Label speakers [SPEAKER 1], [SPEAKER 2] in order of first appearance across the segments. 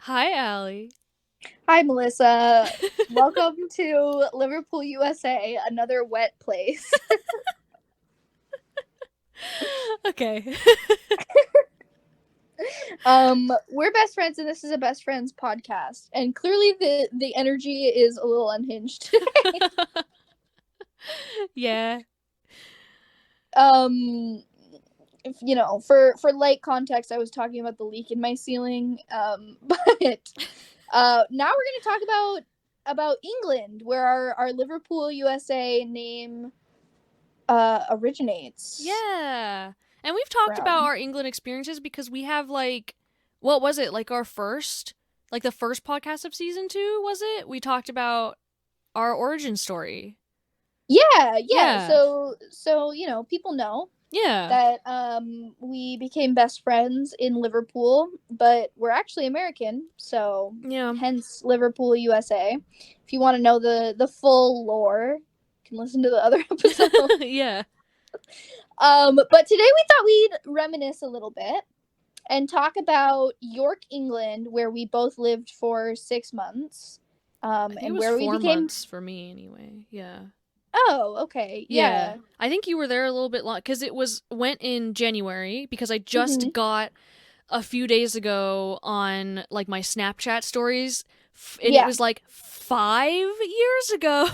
[SPEAKER 1] Hi, Allie.
[SPEAKER 2] Hi, Melissa. Welcome to Liverpool, USA, another wet place.
[SPEAKER 1] Okay.
[SPEAKER 2] We're best friends, and this is a best friends podcast. And clearly, the energy is a little unhinged.
[SPEAKER 1] Yeah.
[SPEAKER 2] um, for light context, I was talking about the leak in my ceiling. But now we're gonna talk about England, where our Liverpool, USA name originates
[SPEAKER 1] Yeah. And we've talked about
[SPEAKER 2] from.
[SPEAKER 1] our England experiences because we have what was it? The first podcast of season 2, was it? We talked about our origin story.
[SPEAKER 2] Yeah.
[SPEAKER 1] Yeah.
[SPEAKER 2] So people know
[SPEAKER 1] Yeah.
[SPEAKER 2] that we became best friends in Liverpool, but we're actually American, so
[SPEAKER 1] Yeah.
[SPEAKER 2] hence Liverpool, USA. If you want to know the full lore, you can listen to the other episode.
[SPEAKER 1] Yeah.
[SPEAKER 2] But today we thought we'd reminisce a little bit and talk about York, England, where we both lived for 6 months,
[SPEAKER 1] I think it
[SPEAKER 2] and
[SPEAKER 1] was
[SPEAKER 2] where we
[SPEAKER 1] 4
[SPEAKER 2] became.
[SPEAKER 1] months for me anyway. Yeah.
[SPEAKER 2] Oh, okay,
[SPEAKER 1] Yeah.
[SPEAKER 2] yeah.
[SPEAKER 1] I think you were there a little bit long cuz went in January because I
[SPEAKER 2] Mm-hmm.
[SPEAKER 1] just got a few days ago on my Snapchat stories, and it
[SPEAKER 2] Yeah.
[SPEAKER 1] was like 5 years ago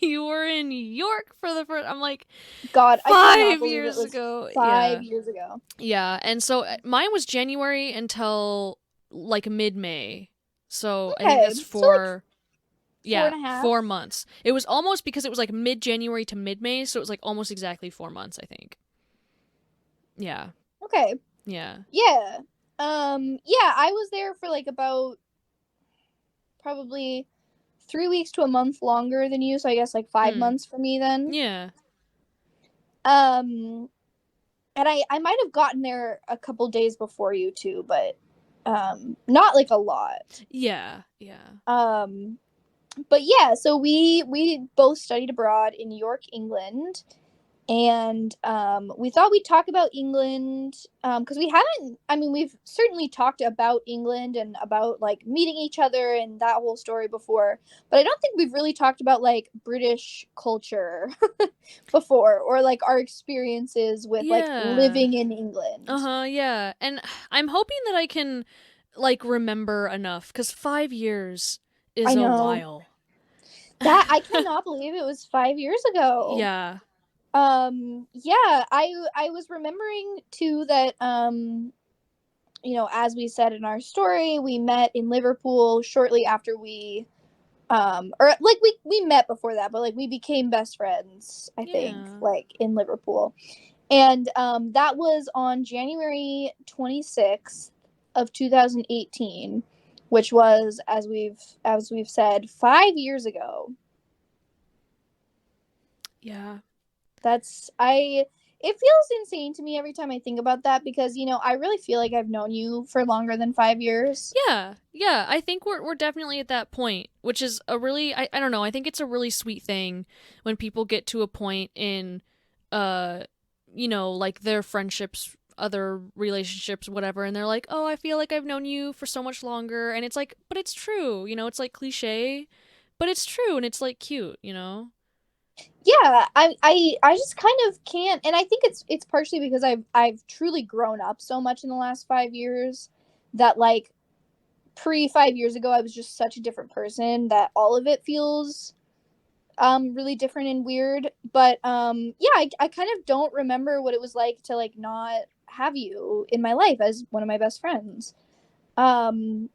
[SPEAKER 1] you were in New York for the first. I'm like,
[SPEAKER 2] God, I cannot
[SPEAKER 1] five
[SPEAKER 2] believe it
[SPEAKER 1] years
[SPEAKER 2] was
[SPEAKER 1] ago.
[SPEAKER 2] five
[SPEAKER 1] Yeah,
[SPEAKER 2] years ago.
[SPEAKER 1] yeah. And so mine was January until like mid-May. So I think
[SPEAKER 2] Okay,
[SPEAKER 1] that's
[SPEAKER 2] so like
[SPEAKER 1] four.
[SPEAKER 2] four
[SPEAKER 1] Yeah,
[SPEAKER 2] and a half.
[SPEAKER 1] 4 months. It was almost because it was like mid-January to mid-May, so it was like almost exactly 4 months, I think. Yeah,
[SPEAKER 2] Okay,
[SPEAKER 1] yeah.
[SPEAKER 2] yeah. Yeah, I was there for like about probably 3 weeks to a month longer than you, so I guess like five
[SPEAKER 1] Hmm.
[SPEAKER 2] months for me then.
[SPEAKER 1] Yeah.
[SPEAKER 2] Um, and I might have gotten there a couple days before you too, but not like a lot.
[SPEAKER 1] Yeah. Yeah.
[SPEAKER 2] Um, but yeah, so we both studied abroad in York, England, and we thought we'd talk about England because we haven't. I mean, we've certainly talked about England and about like meeting each other and that whole story before, but I don't think we've really talked about like British culture before or like our experiences with like
[SPEAKER 1] Yeah.
[SPEAKER 2] living in England.
[SPEAKER 1] Uh-huh, yeah. And I'm hoping that I can remember enough cuz 5 years is
[SPEAKER 2] I
[SPEAKER 1] a
[SPEAKER 2] know
[SPEAKER 1] while.
[SPEAKER 2] that I cannot believe it was 5 years ago.
[SPEAKER 1] Yeah.
[SPEAKER 2] Yeah, I was remembering too that as we said in our story, we met in Liverpool shortly after or like we met before that, but like we became best friends, I think,
[SPEAKER 1] Yeah.
[SPEAKER 2] like in Liverpool. And that was on January 26th of 2018, which was as we've said 5 years ago.
[SPEAKER 1] Yeah.
[SPEAKER 2] That's I It feels insane to me every time I think about that because I really feel like I've known you for longer than 5 years.
[SPEAKER 1] Yeah. Yeah, I think we're definitely at that point, which is a really I don't know, I think it's a really sweet thing when people get to a point in uh like their friendships, other relationships, whatever, and they're like, "Oh, I feel like I've known you for so much longer." And it's like, but it's true, it's like cliche, but it's true and it's like cute.
[SPEAKER 2] Yeah, I just kind of can't, and I think it's partially because I've truly grown up so much in the last 5 years that like pre 5 years ago I was just such a different person that all of it feels really different and weird. But yeah, I kind of don't remember what it was like to like not have you in my life as one of my best friends. Um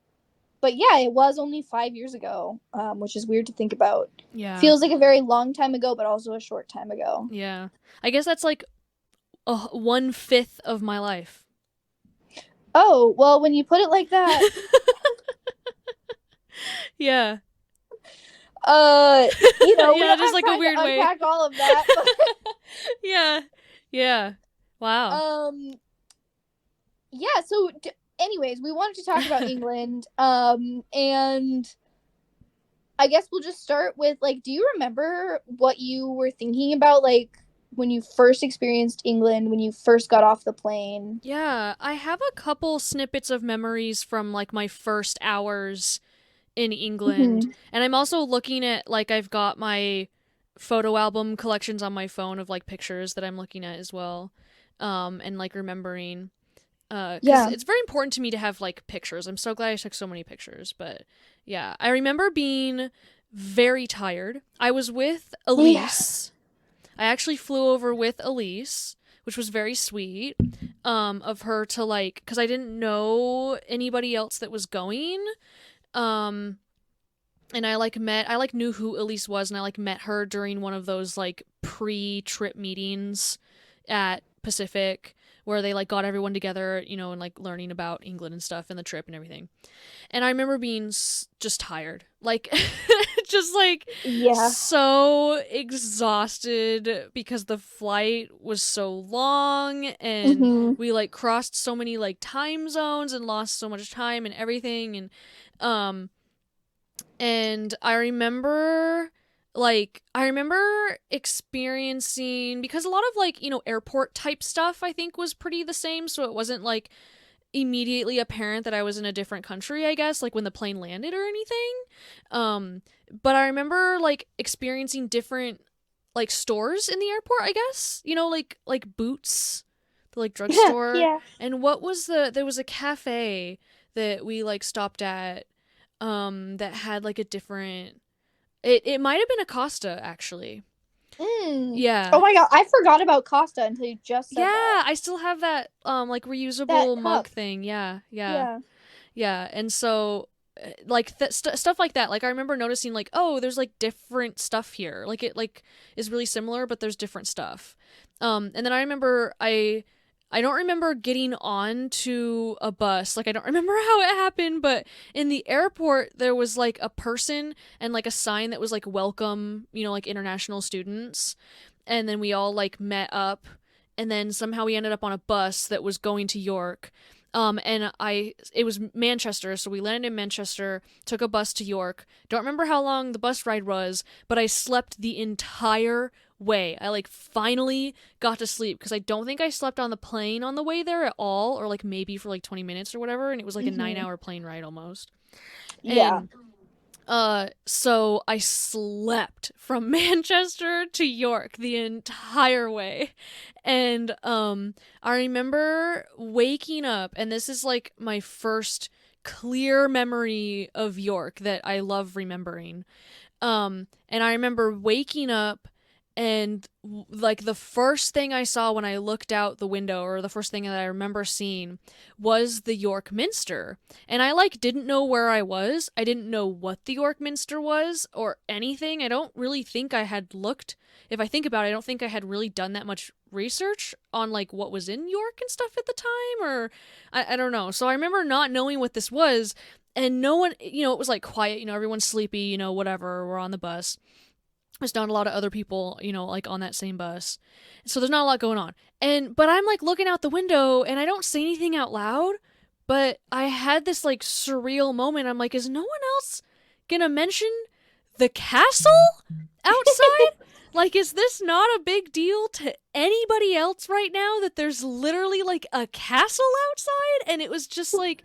[SPEAKER 2] but yeah, it was only 5 years ago, which is weird to think about.
[SPEAKER 1] Yeah.
[SPEAKER 2] Feels like a very long time ago, but also a short time ago.
[SPEAKER 1] Yeah. I guess that's like 1/5 of my life.
[SPEAKER 2] Oh, well, when you put it like that,
[SPEAKER 1] Yeah.
[SPEAKER 2] uh, we
[SPEAKER 1] Yeah,
[SPEAKER 2] don't
[SPEAKER 1] just
[SPEAKER 2] have
[SPEAKER 1] like a
[SPEAKER 2] time to
[SPEAKER 1] weird way.
[SPEAKER 2] unpack all of that, but
[SPEAKER 1] Yeah. Yeah. Wow.
[SPEAKER 2] yeah. So, anyways, we wanted to talk about England, and I guess we'll just start with like, do you remember what you were thinking about, like when you first experienced England, when you first got off the plane?
[SPEAKER 1] Yeah, I have a couple snippets of memories from like my first hours in England.
[SPEAKER 2] Hmm.
[SPEAKER 1] And I'm also looking at like I've got my photo album collections on my phone of like pictures that I'm looking at as well. And like remembering cuz
[SPEAKER 2] Yeah.
[SPEAKER 1] it's very important to me to have like pictures. I'm so glad I took so many pictures, but yeah, I remember being very tired. I was with
[SPEAKER 2] Yeah.
[SPEAKER 1] Elise. I actually flew over with Elise, which was very sweet of her to like cuz I didn't know anybody else that was going. Um and I like knew who Elise was, and I like met her during one of those like pre-trip meetings at Pacific where they like got everyone together, you know, and like learning about England and stuff and the trip and everything. And I remember being just tired, like just like
[SPEAKER 2] Yeah.
[SPEAKER 1] so exhausted because the flight was so long and
[SPEAKER 2] Hmm.
[SPEAKER 1] we like crossed so many like time zones and lost so much time and everything um and I remember experiencing because a lot of like, you know, airport type stuff I think was pretty the same, so it wasn't like immediately apparent that I was in a different country, I guess, like when the plane landed or anything. Um but I remember like experiencing different like stores in the airport, I guess. You know, like Boots, the like drugstore.
[SPEAKER 2] Yeah.
[SPEAKER 1] And what was there was a cafe that we like stopped at that had like a different it might have been a Costa actually.
[SPEAKER 2] Mm. Oh
[SPEAKER 1] Yeah.
[SPEAKER 2] my god, I forgot about Costa until you just said that.
[SPEAKER 1] Yeah, I still have that like
[SPEAKER 2] That
[SPEAKER 1] reusable mug
[SPEAKER 2] cup.
[SPEAKER 1] thing. Yeah. Yeah.
[SPEAKER 2] Yeah.
[SPEAKER 1] Yeah. And so like stuff like that. Like I remember noticing like, oh, there's like different stuff here. Like it like is really similar but there's different stuff. And then I remember I don't remember getting on to a bus. Like I don't remember how it happened, but in the airport there was like a person and like a sign that was like welcome, you know, like international students. And then we all like met up and then somehow we ended up on a bus that was going to York. And it was Manchester, so we landed in Manchester, took a bus to York. Don't remember how long the bus ride was, but I slept the entire way. I like finally got to sleep because I don't think I slept on the plane on the way there at all, or like maybe for like 20 minutes or whatever, and it was like a nine
[SPEAKER 2] Hmm.
[SPEAKER 1] hour plane ride almost.
[SPEAKER 2] Yeah.
[SPEAKER 1] And so I slept from Manchester to York the entire way. And I remember waking up and this is like my first clear memory of York that I love remembering. And I remember waking up and like the first thing I saw when I looked out the window, or the first thing that I remember seeing, was the York Minster. And I like didn't know where I was. I didn't know what the York Minster was or anything. I don't really think I had looked. If I think about it, I don't think I had really done that much research on like what was in York and stuff at the time, or I don't know. So I remember not knowing what this was, and no one, you know, it was like quiet, you know, everyone's sleepy, you know, whatever, we're on the bus. There's not a lot of other people, you know, like on that same bus. So there's not a lot going on. But I'm like looking out the window and I don't say anything out loud, but I had this like surreal moment. I'm like, is no one else gonna mention the castle outside? Like, is this not a big deal to anybody else right now that there's literally like a castle outside? And it was just like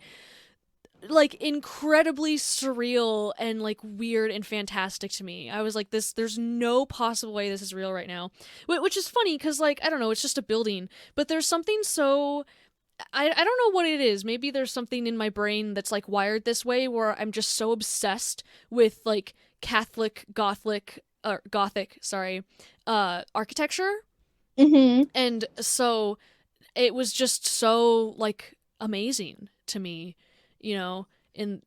[SPEAKER 1] incredibly surreal and like weird and fantastic to me. I was like, this there's no possible way this is real right now. Which is funny cuz like I don't know, it's just a building, but there's something so I don't know what it is. Maybe there's something in my brain that's like wired this way where I'm just so obsessed with like Catholic Gothic or Gothic, sorry, architecture.
[SPEAKER 2] Hmm.
[SPEAKER 1] And so it was just so like amazing to me, you know, in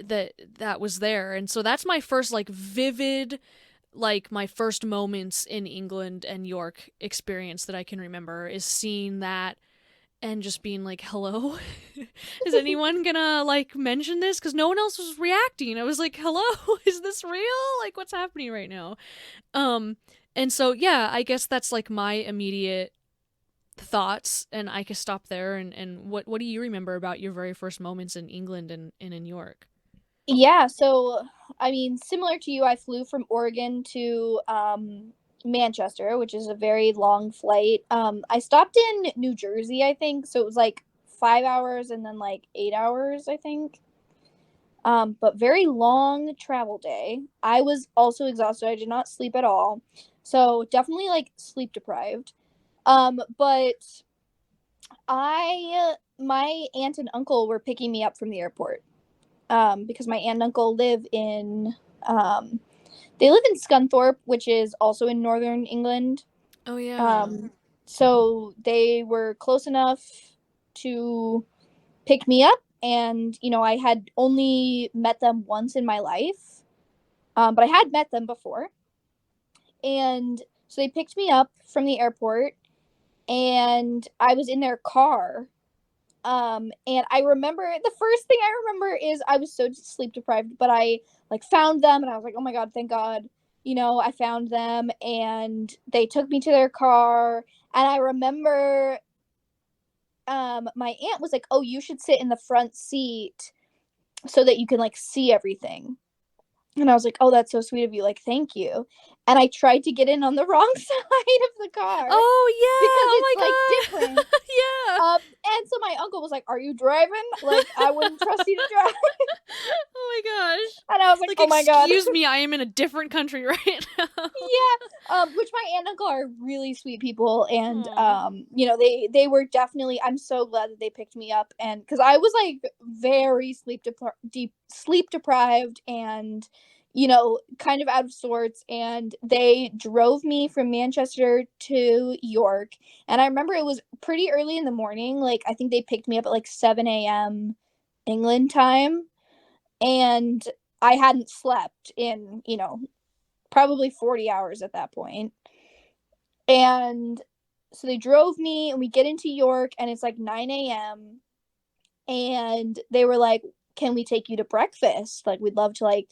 [SPEAKER 1] that was there. And so that's my first like vivid, like my first moments in England and York experience that I can remember is seeing that and just being like, hello, is anyone gonna like mention this, because no one else was reacting. I was like, hello, is this real, like what's happening right now? um and so yeah, I guess that's like my immediate thoughts, and I can stop there. And what do you remember about your very first moments in England and in York?
[SPEAKER 2] Yeah, so I mean, similar to you, I flew from Oregon to Manchester, which is a very long flight. I stopped in New Jersey, I think, so it was like 5 hours and then like 8 hours, I think. But very long travel day. I was also exhausted. I did not sleep at all, so definitely like sleep deprived. But my aunt and uncle were picking me up from the airport. Because my aunt and uncle live in they live in Scunthorpe, which is also in northern England.
[SPEAKER 1] Oh yeah.
[SPEAKER 2] Um, so they were close enough to pick me up, and I had only met them once in my life, but I had met them before, and so they picked me up from the airport, and I was in their car. And I remember the first thing I remember is I was so sleep deprived, but I like found them and I was like, oh my God, thank God. I found them and they took me to their car. And I remember my aunt was like, oh, you should sit in the front seat so that you can like see everything. And I was like, oh, that's so sweet of you. Like, thank you. And I tried to get in on the wrong side of the car because it's like
[SPEAKER 1] Oh yeah. Oh
[SPEAKER 2] different.
[SPEAKER 1] my god. Yeah.
[SPEAKER 2] And so my uncle was like, "Are you driving? Like, I wouldn't trust you to drive."
[SPEAKER 1] Oh my gosh.
[SPEAKER 2] And I was like,
[SPEAKER 1] Like,
[SPEAKER 2] "Oh my God."
[SPEAKER 1] excuse me, I am in a different country right now.
[SPEAKER 2] Yeah. Which my aunt and uncle are really sweet people, and
[SPEAKER 1] Aw.
[SPEAKER 2] they were definitely. I'm so glad that they picked me up, and because I was like very sleep deprived, and kind of out of sorts, and they drove me from Manchester to York, and I remember it was pretty early in the morning. Like I think they picked me up at like 7 a.m. England time, and I hadn't slept in probably 40 hours at that point. And so they drove me and we get into York and it's like 9 a.m. And they were like, can we take you to breakfast? Like, we'd love to, like,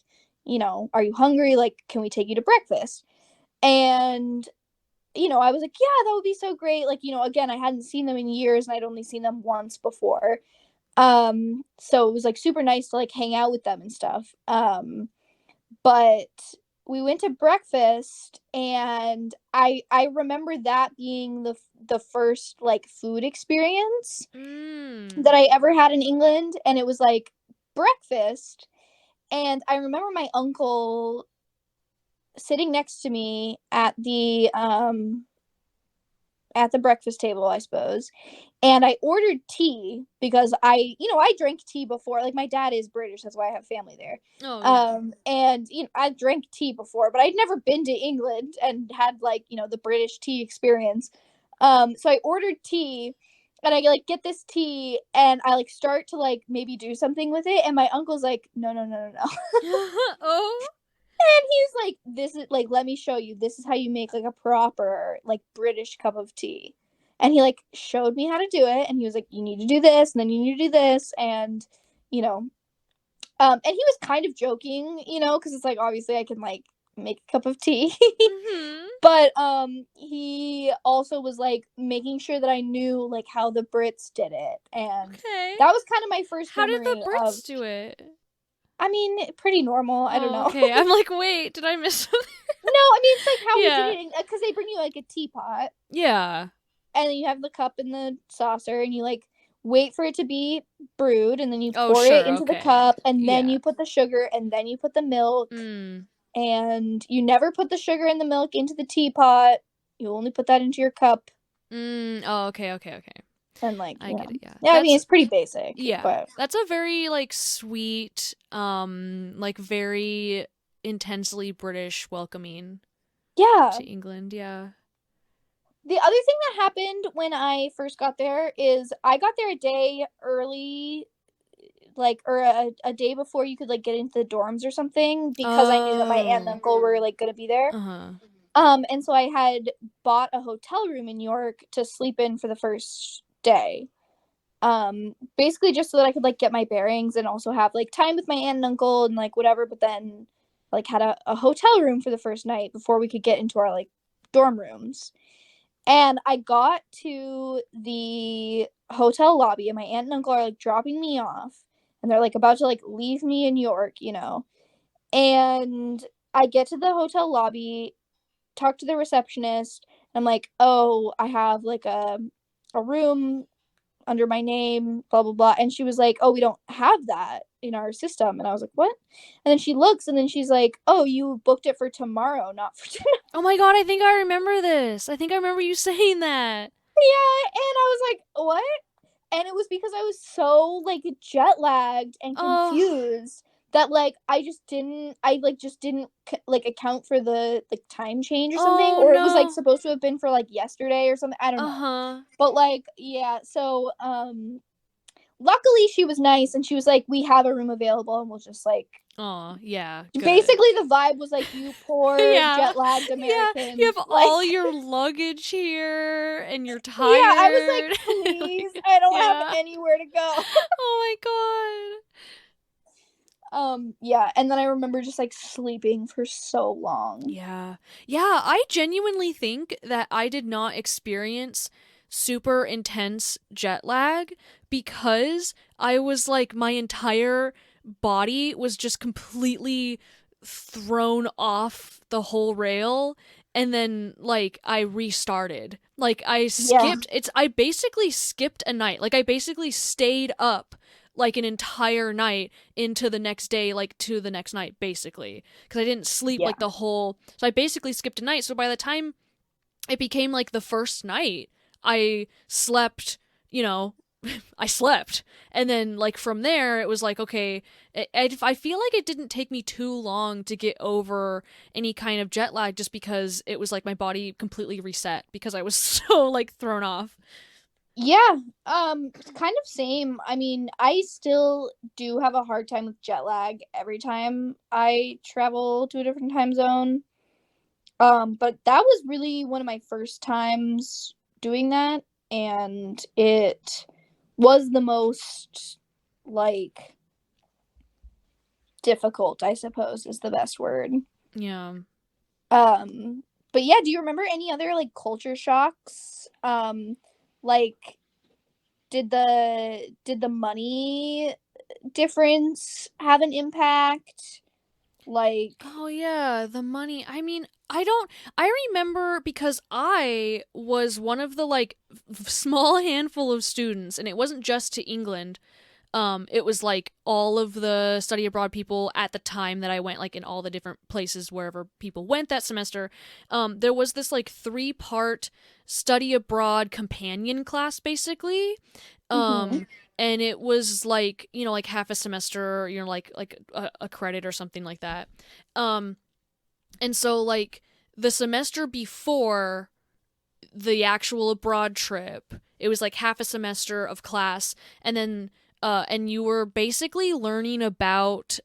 [SPEAKER 2] are you hungry? Like, can we take you to breakfast? And, I was like, yeah, that would be so great. Like, again, I hadn't seen them in years and I'd only seen them once before. So it was like super nice to like hang out with them and stuff. But we went to breakfast and I remember that being the first like food experience
[SPEAKER 1] Mm.
[SPEAKER 2] that I ever had in England, and it was like breakfast, and I remember my uncle sitting next to me at the breakfast table, I suppose. And I ordered tea because I drank tea before. Like my dad is British, that's why I have family there.
[SPEAKER 1] Oh yeah.
[SPEAKER 2] And I drank tea before, but I'd never been to England and had like, the British tea experience. So I ordered tea and I like get this tea and I like start to like maybe do something with it and my uncle's like, no, no, no, no, no.
[SPEAKER 1] Oh.
[SPEAKER 2] And he's like, this is like, let me show you. This is how you make like a proper like British cup of tea. And he like showed me how to do it. And he was like, you need to do this, and then you need to do this, and you know, and he was kind of joking, because it's like obviously I can like make a cup of tea.
[SPEAKER 1] Mhm.
[SPEAKER 2] But he also was like making sure that I knew like how the Brits did it, and
[SPEAKER 1] Okay.
[SPEAKER 2] that was kind of my first
[SPEAKER 1] How did the
[SPEAKER 2] memory of.
[SPEAKER 1] Brits do it?
[SPEAKER 2] I mean, pretty normal. I don't
[SPEAKER 1] Oh,
[SPEAKER 2] know.
[SPEAKER 1] okay. I'm like, wait, did I miss something?
[SPEAKER 2] No, I mean it's like how we did
[SPEAKER 1] Yeah.
[SPEAKER 2] it because they bring you like a teapot,
[SPEAKER 1] Yeah.
[SPEAKER 2] and then you have the cup and the saucer, and you like wait for it to be brewed, and then you
[SPEAKER 1] Oh,
[SPEAKER 2] pour it
[SPEAKER 1] sure.
[SPEAKER 2] into the
[SPEAKER 1] Okay.
[SPEAKER 2] cup, and then
[SPEAKER 1] Yeah.
[SPEAKER 2] you put the sugar, and then you put the milk,
[SPEAKER 1] Mm.
[SPEAKER 2] and you never put the sugar and the milk into the teapot. You only put that into your cup,
[SPEAKER 1] Mm. Oh, okay, okay, okay.
[SPEAKER 2] and like
[SPEAKER 1] I get it. Yeah.
[SPEAKER 2] yeah, I mean
[SPEAKER 1] That's
[SPEAKER 2] it's pretty basic,
[SPEAKER 1] yeah.
[SPEAKER 2] but
[SPEAKER 1] That's a very like sweet, like very intensely British welcoming
[SPEAKER 2] yeah.
[SPEAKER 1] to England. Yeah.
[SPEAKER 2] The other thing that happened when I first got there is I got there a day early, like or a day before you could like get into the dorms or something because I knew that my aunt and
[SPEAKER 1] Oh.
[SPEAKER 2] uncle were like gonna be there.
[SPEAKER 1] Uh-huh.
[SPEAKER 2] And so I had bought a hotel room in York to sleep in for the first day. Basically just so that I could like get my bearings and also have like time with my aunt and uncle and like whatever, but then like had a hotel room for the first night before we could get into our like dorm rooms. And I got to the hotel lobby and my aunt and uncle are like dropping me off and they're like about to like leave me in York. And I get to the hotel lobby talked to the receptionist. And I'm like, oh, I have like a room under my name, blah blah blah. And she was like, oh, we don't have that in our system. And I was like, what? And then she looks, and then she's like, oh, you booked it for tomorrow, not for tonight.
[SPEAKER 1] Oh my god, I think I remember this. I think I remember you saying that.
[SPEAKER 2] Yeah, and I was like, what? And it was because I was so like jet lagged and
[SPEAKER 1] Oh,
[SPEAKER 2] confused that like I like just didn't like account for the like time change or something,
[SPEAKER 1] oh
[SPEAKER 2] or it was like
[SPEAKER 1] no.
[SPEAKER 2] supposed to have been for like yesterday or something. I don't know.
[SPEAKER 1] Uh-huh.
[SPEAKER 2] But like yeah, so luckily she was nice, and she was like, we have a room available, and we'll just like
[SPEAKER 1] Oh, yeah, good.
[SPEAKER 2] basically the vibe was like, you poor
[SPEAKER 1] Yeah.
[SPEAKER 2] jet lagged
[SPEAKER 1] Yeah, you
[SPEAKER 2] American,
[SPEAKER 1] have
[SPEAKER 2] like
[SPEAKER 1] all your luggage here and you're
[SPEAKER 2] yeah, I was
[SPEAKER 1] tired.
[SPEAKER 2] like, please,
[SPEAKER 1] Like,
[SPEAKER 2] I don't have
[SPEAKER 1] yeah.
[SPEAKER 2] anywhere to go.
[SPEAKER 1] Oh my
[SPEAKER 2] Yeah, and then I remember just like sleeping for so long.
[SPEAKER 1] Yeah. Yeah, I genuinely think that I did not experience super intense jet lag because I was like, my entire body was just completely thrown off the whole rail, and then like I restarted. Like
[SPEAKER 2] Yeah,
[SPEAKER 1] I basically skipped a night. Like I basically stayed up like an entire night into the next day, like to the next night, basically, because I didn't sleep
[SPEAKER 2] yeah,
[SPEAKER 1] like the whole. So I basically skipped a night. So by the time it became like the first night, I slept, you know, I slept. And then, like, from there, it was like, okay, I feel like it didn't take me too long to get over any kind of jet lag just because it was like my body completely reset because I was so, like, thrown off.
[SPEAKER 2] yeah. Kind of same. I mean, I still do have a hard time with jet lag every time I travel to a different time zone. But that was really one of my first times doing that, and it was the most like difficult, I suppose is the best word.
[SPEAKER 1] Yeah.
[SPEAKER 2] Um, but yeah, do you remember any other like culture shocks? Like did the money difference have an impact? Like,
[SPEAKER 1] Oh yeah, the money. I mean, I don't I remember because I was one of the like small handful of students, and it wasn't just to England. It was like all of the study abroad people at the time that I went, like in all the different places wherever people went that semester. There was this like 3-part study abroad companion class basically.
[SPEAKER 2] mhm,
[SPEAKER 1] Um, and it was like, like half a semester, like a credit or something like that. Um, and so like the semester before the actual abroad trip, it was like half a semester of class, and then and you were basically learning about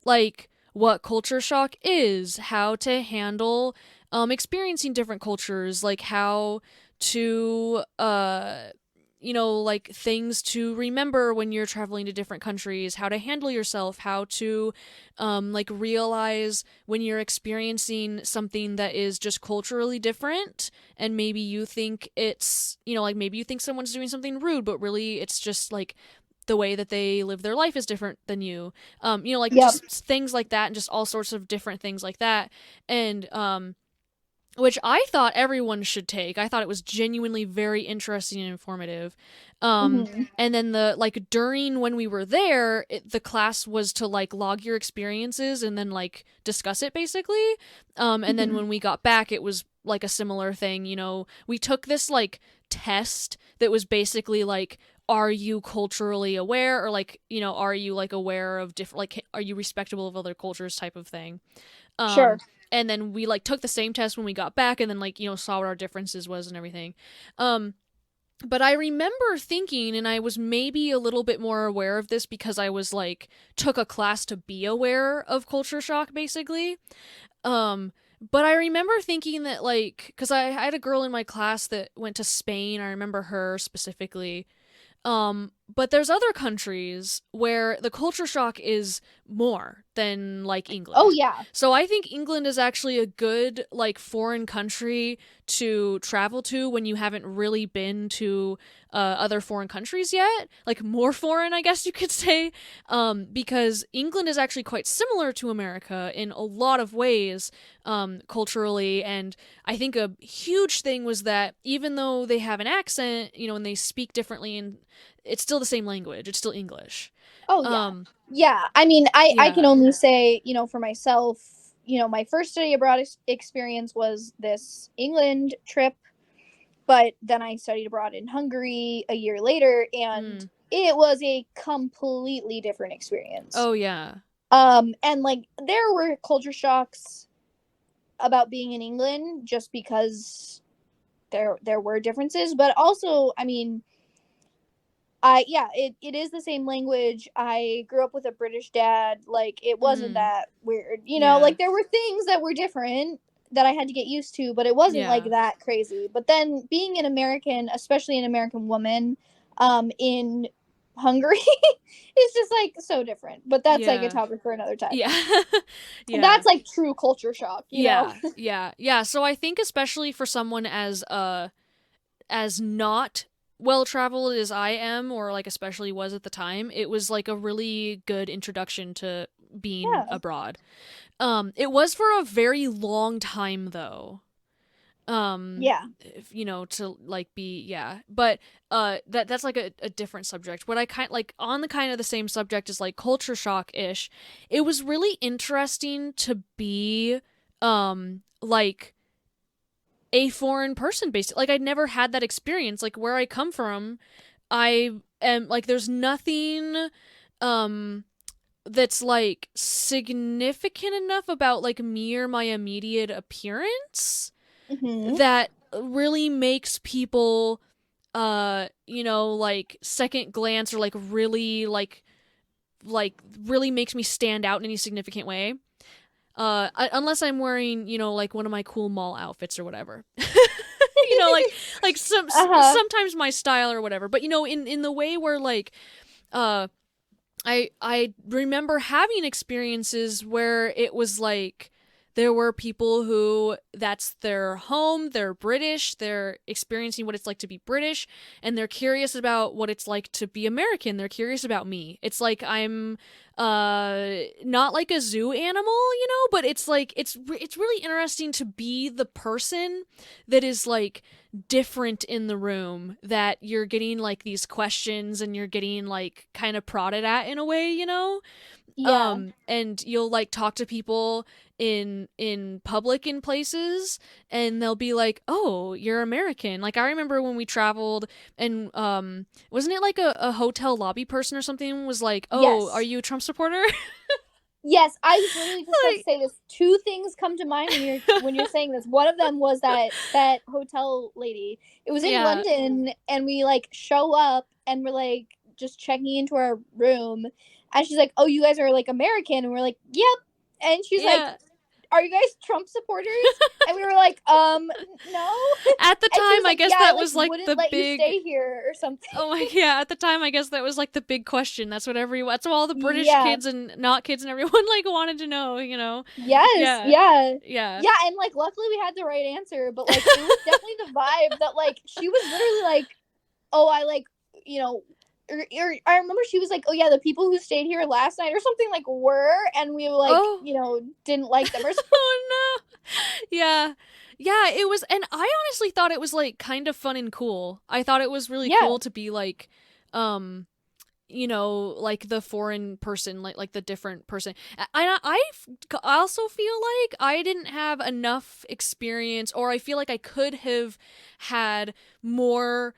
[SPEAKER 1] like what culture shock is, how to handle experiencing different cultures, like how to like things to remember when you're traveling to different countries, how to handle yourself, how to like realize when you're experiencing something that is just culturally different, and maybe you think it's, like maybe you think someone's doing something rude, but really it's just like the way that they live their life is different than you. Like
[SPEAKER 2] yep,
[SPEAKER 1] just things like that, and just all sorts of different things like that. And which I thought everyone should take. I thought it was genuinely very interesting and informative. Um,
[SPEAKER 2] mhm,
[SPEAKER 1] and then the like during when we were there, the class was to like log your experiences and then like discuss it basically. And then
[SPEAKER 2] mhm,
[SPEAKER 1] when we got back, it was like a similar thing. We took this like test that was basically like, are you culturally aware, or like, are you like aware of different, like, are you respectable of other cultures type of thing.
[SPEAKER 2] sure,
[SPEAKER 1] um and then we like took the same test when we got back, and then like, saw what our differences was and everything. But I remember thinking, and I was maybe a little bit more aware of this because I was like took a class to be aware of culture shock basically. But I remember thinking that like, because I had a girl in my class that went to Spain, I remember her specifically. but there's other countries where the culture shock is more than like
[SPEAKER 2] Oh
[SPEAKER 1] England.
[SPEAKER 2] yeah.
[SPEAKER 1] So I think England is actually a good like foreign country to travel to when you haven't really been to other foreign countries yet. Like more foreign, I guess you could say, because England is actually quite similar to America in a lot of ways, culturally. And I think a huge thing was that even though they have an accent, you know, and they speak differently, and it's still the same language, it's still English.
[SPEAKER 2] Oh yeah.
[SPEAKER 1] Um,
[SPEAKER 2] Yeah. I mean, I can
[SPEAKER 1] yeah.
[SPEAKER 2] only say, for myself, my first study abroad experience was this England trip, but then I studied abroad in Hungary a year later, and
[SPEAKER 1] Mm.
[SPEAKER 2] it was a completely different experience.
[SPEAKER 1] Oh yeah.
[SPEAKER 2] And like there were culture shocks about being in England just because there were differences, but also, I mean, it is the same language. I grew up with a British dad. Like it wasn't
[SPEAKER 1] Mm.
[SPEAKER 2] that weird.
[SPEAKER 1] Yeah.
[SPEAKER 2] Like there were things that were different that I had to get used to, but it wasn't like
[SPEAKER 1] Yeah.
[SPEAKER 2] that crazy. But then being an American, especially an American woman, in Hungary, is just like so different. But that's like a
[SPEAKER 1] Yeah.
[SPEAKER 2] topic for another time.
[SPEAKER 1] Yeah. Yeah.
[SPEAKER 2] That's like true culture shock.
[SPEAKER 1] Yeah. Yeah. Yeah. So I think especially for someone as not well traveled as I am, or like especially was at the time, it was like a really good introduction to being
[SPEAKER 2] Yeah.
[SPEAKER 1] abroad. It was for a very long time though.
[SPEAKER 2] Yeah.
[SPEAKER 1] To like be, yeah. But that's like a different subject. What I kind like on the kind of the same subject is like culture shock ish. It was really interesting to be like a foreign person basically. Like I'd never had that experience. Like where I come from, I am like there's nothing um that's like significant enough about like me or my immediate appearance
[SPEAKER 2] Hmm.
[SPEAKER 1] that really makes people like second glance, or like really makes me stand out in any significant way. Unless I'm wearing, like one of my cool mall outfits or whatever. Like
[SPEAKER 2] Uh-huh.
[SPEAKER 1] sometimes my style or whatever. But in the way where like uh I remember having experiences where it was like there were people who that's their home, they're British, they're experiencing what it's like to be British, and they're curious about what it's like to be American. They're curious about me. It's like I'm not like a zoo animal, but it's like it's really interesting to be the person that is like different in the room, that you're getting like these questions and you're getting like kind of prodded at in a way.
[SPEAKER 2] Yeah.
[SPEAKER 1] And you'll like talk to people in public in places, and they'll be like, oh, you're American. Like I remember when we traveled, and wasn't it like a hotel lobby person or something was like, oh, are
[SPEAKER 2] Yes.
[SPEAKER 1] you a Trump supporter?
[SPEAKER 2] Yes, I was literally just about to
[SPEAKER 1] Like,
[SPEAKER 2] say this. Two things come to mind when you're saying this. One of them was that hotel lady. It was in
[SPEAKER 1] yeah.
[SPEAKER 2] London, and we like show up, and we're like just checking into our room, and she's like, "Oh, you guys are like American," and we're like, "Yep," and she's like,
[SPEAKER 1] Yeah.
[SPEAKER 2] "Are you guys Trump supporters?" And we were like, no."
[SPEAKER 1] At the
[SPEAKER 2] And she was
[SPEAKER 1] time, I
[SPEAKER 2] like,
[SPEAKER 1] guess
[SPEAKER 2] "Yeah, I
[SPEAKER 1] that
[SPEAKER 2] like
[SPEAKER 1] was like
[SPEAKER 2] wouldn't
[SPEAKER 1] the
[SPEAKER 2] let you
[SPEAKER 1] big.
[SPEAKER 2] stay here or something."
[SPEAKER 1] Oh my, yeah, at the time I guess that was like the big question. That's what that's what all the British
[SPEAKER 2] Yeah.
[SPEAKER 1] kids and not kids and everyone like wanted to know.
[SPEAKER 2] Yes,
[SPEAKER 1] Yeah.
[SPEAKER 2] yeah.
[SPEAKER 1] Yeah.
[SPEAKER 2] Yeah, and like luckily we had the right answer, but like it was definitely the vibe that like she was literally like, "Oh, I like, you know, or I remember she was like, "Oh yeah, the people who stayed here last night or something like were," and we like,
[SPEAKER 1] Oh.
[SPEAKER 2] didn't like them or something.
[SPEAKER 1] Oh no. Yeah. Yeah, it was, and I honestly thought it was like kind of fun and cool. I thought it was really
[SPEAKER 2] Yeah.
[SPEAKER 1] cool to be like um like the foreign person, like the different person. I also feel like I didn't have enough experience, or I feel like I could have had more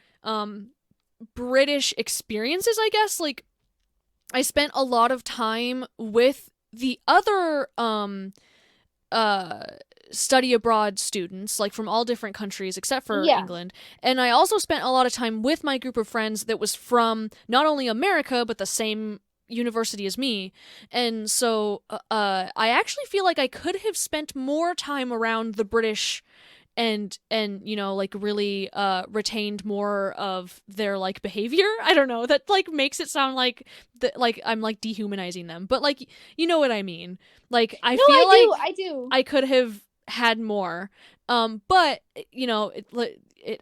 [SPEAKER 1] British experiences, I guess. Like I spent a lot of time with the other uh study abroad students, like from all different countries except for
[SPEAKER 2] Yeah.
[SPEAKER 1] England. And I also spent a lot of time with my group of friends that was from not only America but the same university as me. And so I actually feel like I could have spent more time around the British and you know, like really retained more of their like behavior. I don't know, that like makes it sound like like I'm like dehumanizing them, but like you know what I mean. Like I
[SPEAKER 2] No, I
[SPEAKER 1] feel
[SPEAKER 2] do.
[SPEAKER 1] like
[SPEAKER 2] I do.
[SPEAKER 1] I could have had more. But you know,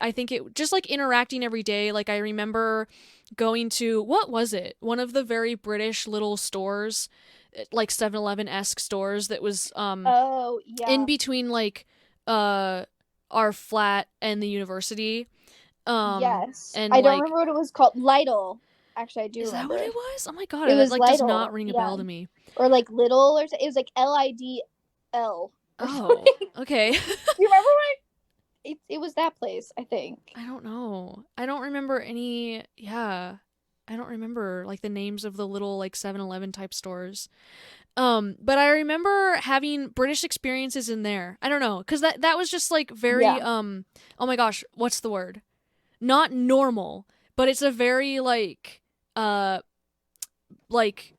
[SPEAKER 1] I think it just like interacting every day. Like I remember going to, what was it? One of the very British little stores, like 7-Eleven esque stores that was
[SPEAKER 2] Oh,
[SPEAKER 1] in
[SPEAKER 2] yeah.
[SPEAKER 1] between like uh our flat and the university.
[SPEAKER 2] Yes.
[SPEAKER 1] And
[SPEAKER 2] I don't
[SPEAKER 1] like,
[SPEAKER 2] remember what it was called. Lidl. Actually, I do
[SPEAKER 1] is that what
[SPEAKER 2] remember.
[SPEAKER 1] it was? Oh my god,
[SPEAKER 2] It
[SPEAKER 1] that
[SPEAKER 2] was
[SPEAKER 1] like does
[SPEAKER 2] Lidl.
[SPEAKER 1] not ring a
[SPEAKER 2] Yeah.
[SPEAKER 1] bell to me.
[SPEAKER 2] Or like Little or it was like Lidl or
[SPEAKER 1] Oh,
[SPEAKER 2] something.
[SPEAKER 1] okay.
[SPEAKER 2] You remember when it was that place, I think.
[SPEAKER 1] I don't know. I don't remember any. Yeah. I don't remember like the names of the little like 7-Eleven type stores. But I remember having British experiences in there. I don't know, cuz that was just like very
[SPEAKER 2] Yeah.
[SPEAKER 1] oh my gosh, what's the word? Not normal, but it's a very uh like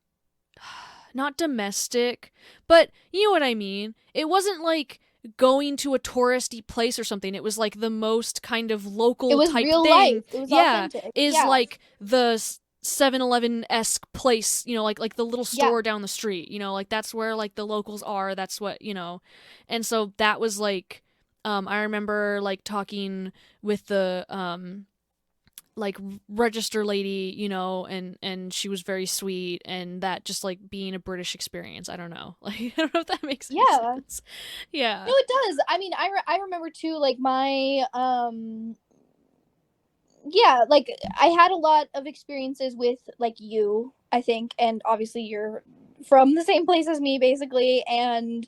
[SPEAKER 1] not domestic, but you know what I mean. It wasn't like going to a touristy place or something. It was like the most kind of
[SPEAKER 2] It
[SPEAKER 1] local
[SPEAKER 2] was
[SPEAKER 1] type
[SPEAKER 2] real
[SPEAKER 1] thing.
[SPEAKER 2] life. It was
[SPEAKER 1] Yeah,
[SPEAKER 2] authentic.
[SPEAKER 1] is
[SPEAKER 2] Yeah.
[SPEAKER 1] like the 7-Eleven esque place, you know, like the little
[SPEAKER 2] Yeah.
[SPEAKER 1] store down the street, you know, like that's where like the locals are. That's what, you know. And so that was like, I remember like talking with the like register lady, you know, and she was very sweet, and that just like being a British experience. I don't know. Like I don't know if that makes any
[SPEAKER 2] Yeah.
[SPEAKER 1] sense. Yeah.
[SPEAKER 2] No, it does. I mean, I remember too, like my yeah, like I had a lot of experiences with like you, I think, and obviously you're from the same place as me basically, and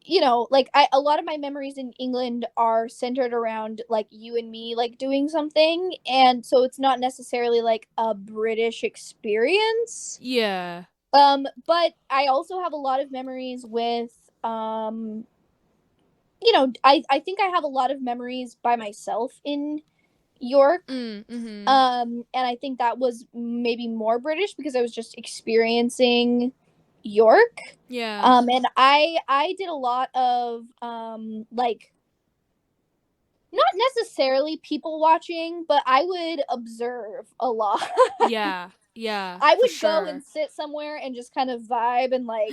[SPEAKER 2] you know, like I a lot of my memories in England are centered around like you and me like doing something, and so it's not necessarily like a British experience.
[SPEAKER 1] Yeah.
[SPEAKER 2] But I also have a lot of memories with you know, I think I have a lot of memories by myself in York.
[SPEAKER 1] Mm-hmm.
[SPEAKER 2] And I think that was maybe more British because I was just experiencing York.
[SPEAKER 1] Yeah.
[SPEAKER 2] And I did a lot of like not necessarily people watching, but I would observe a lot.
[SPEAKER 1] Yeah. Yeah,
[SPEAKER 2] I
[SPEAKER 1] for
[SPEAKER 2] would go
[SPEAKER 1] sure.
[SPEAKER 2] and sit somewhere and just kind of vibe and like,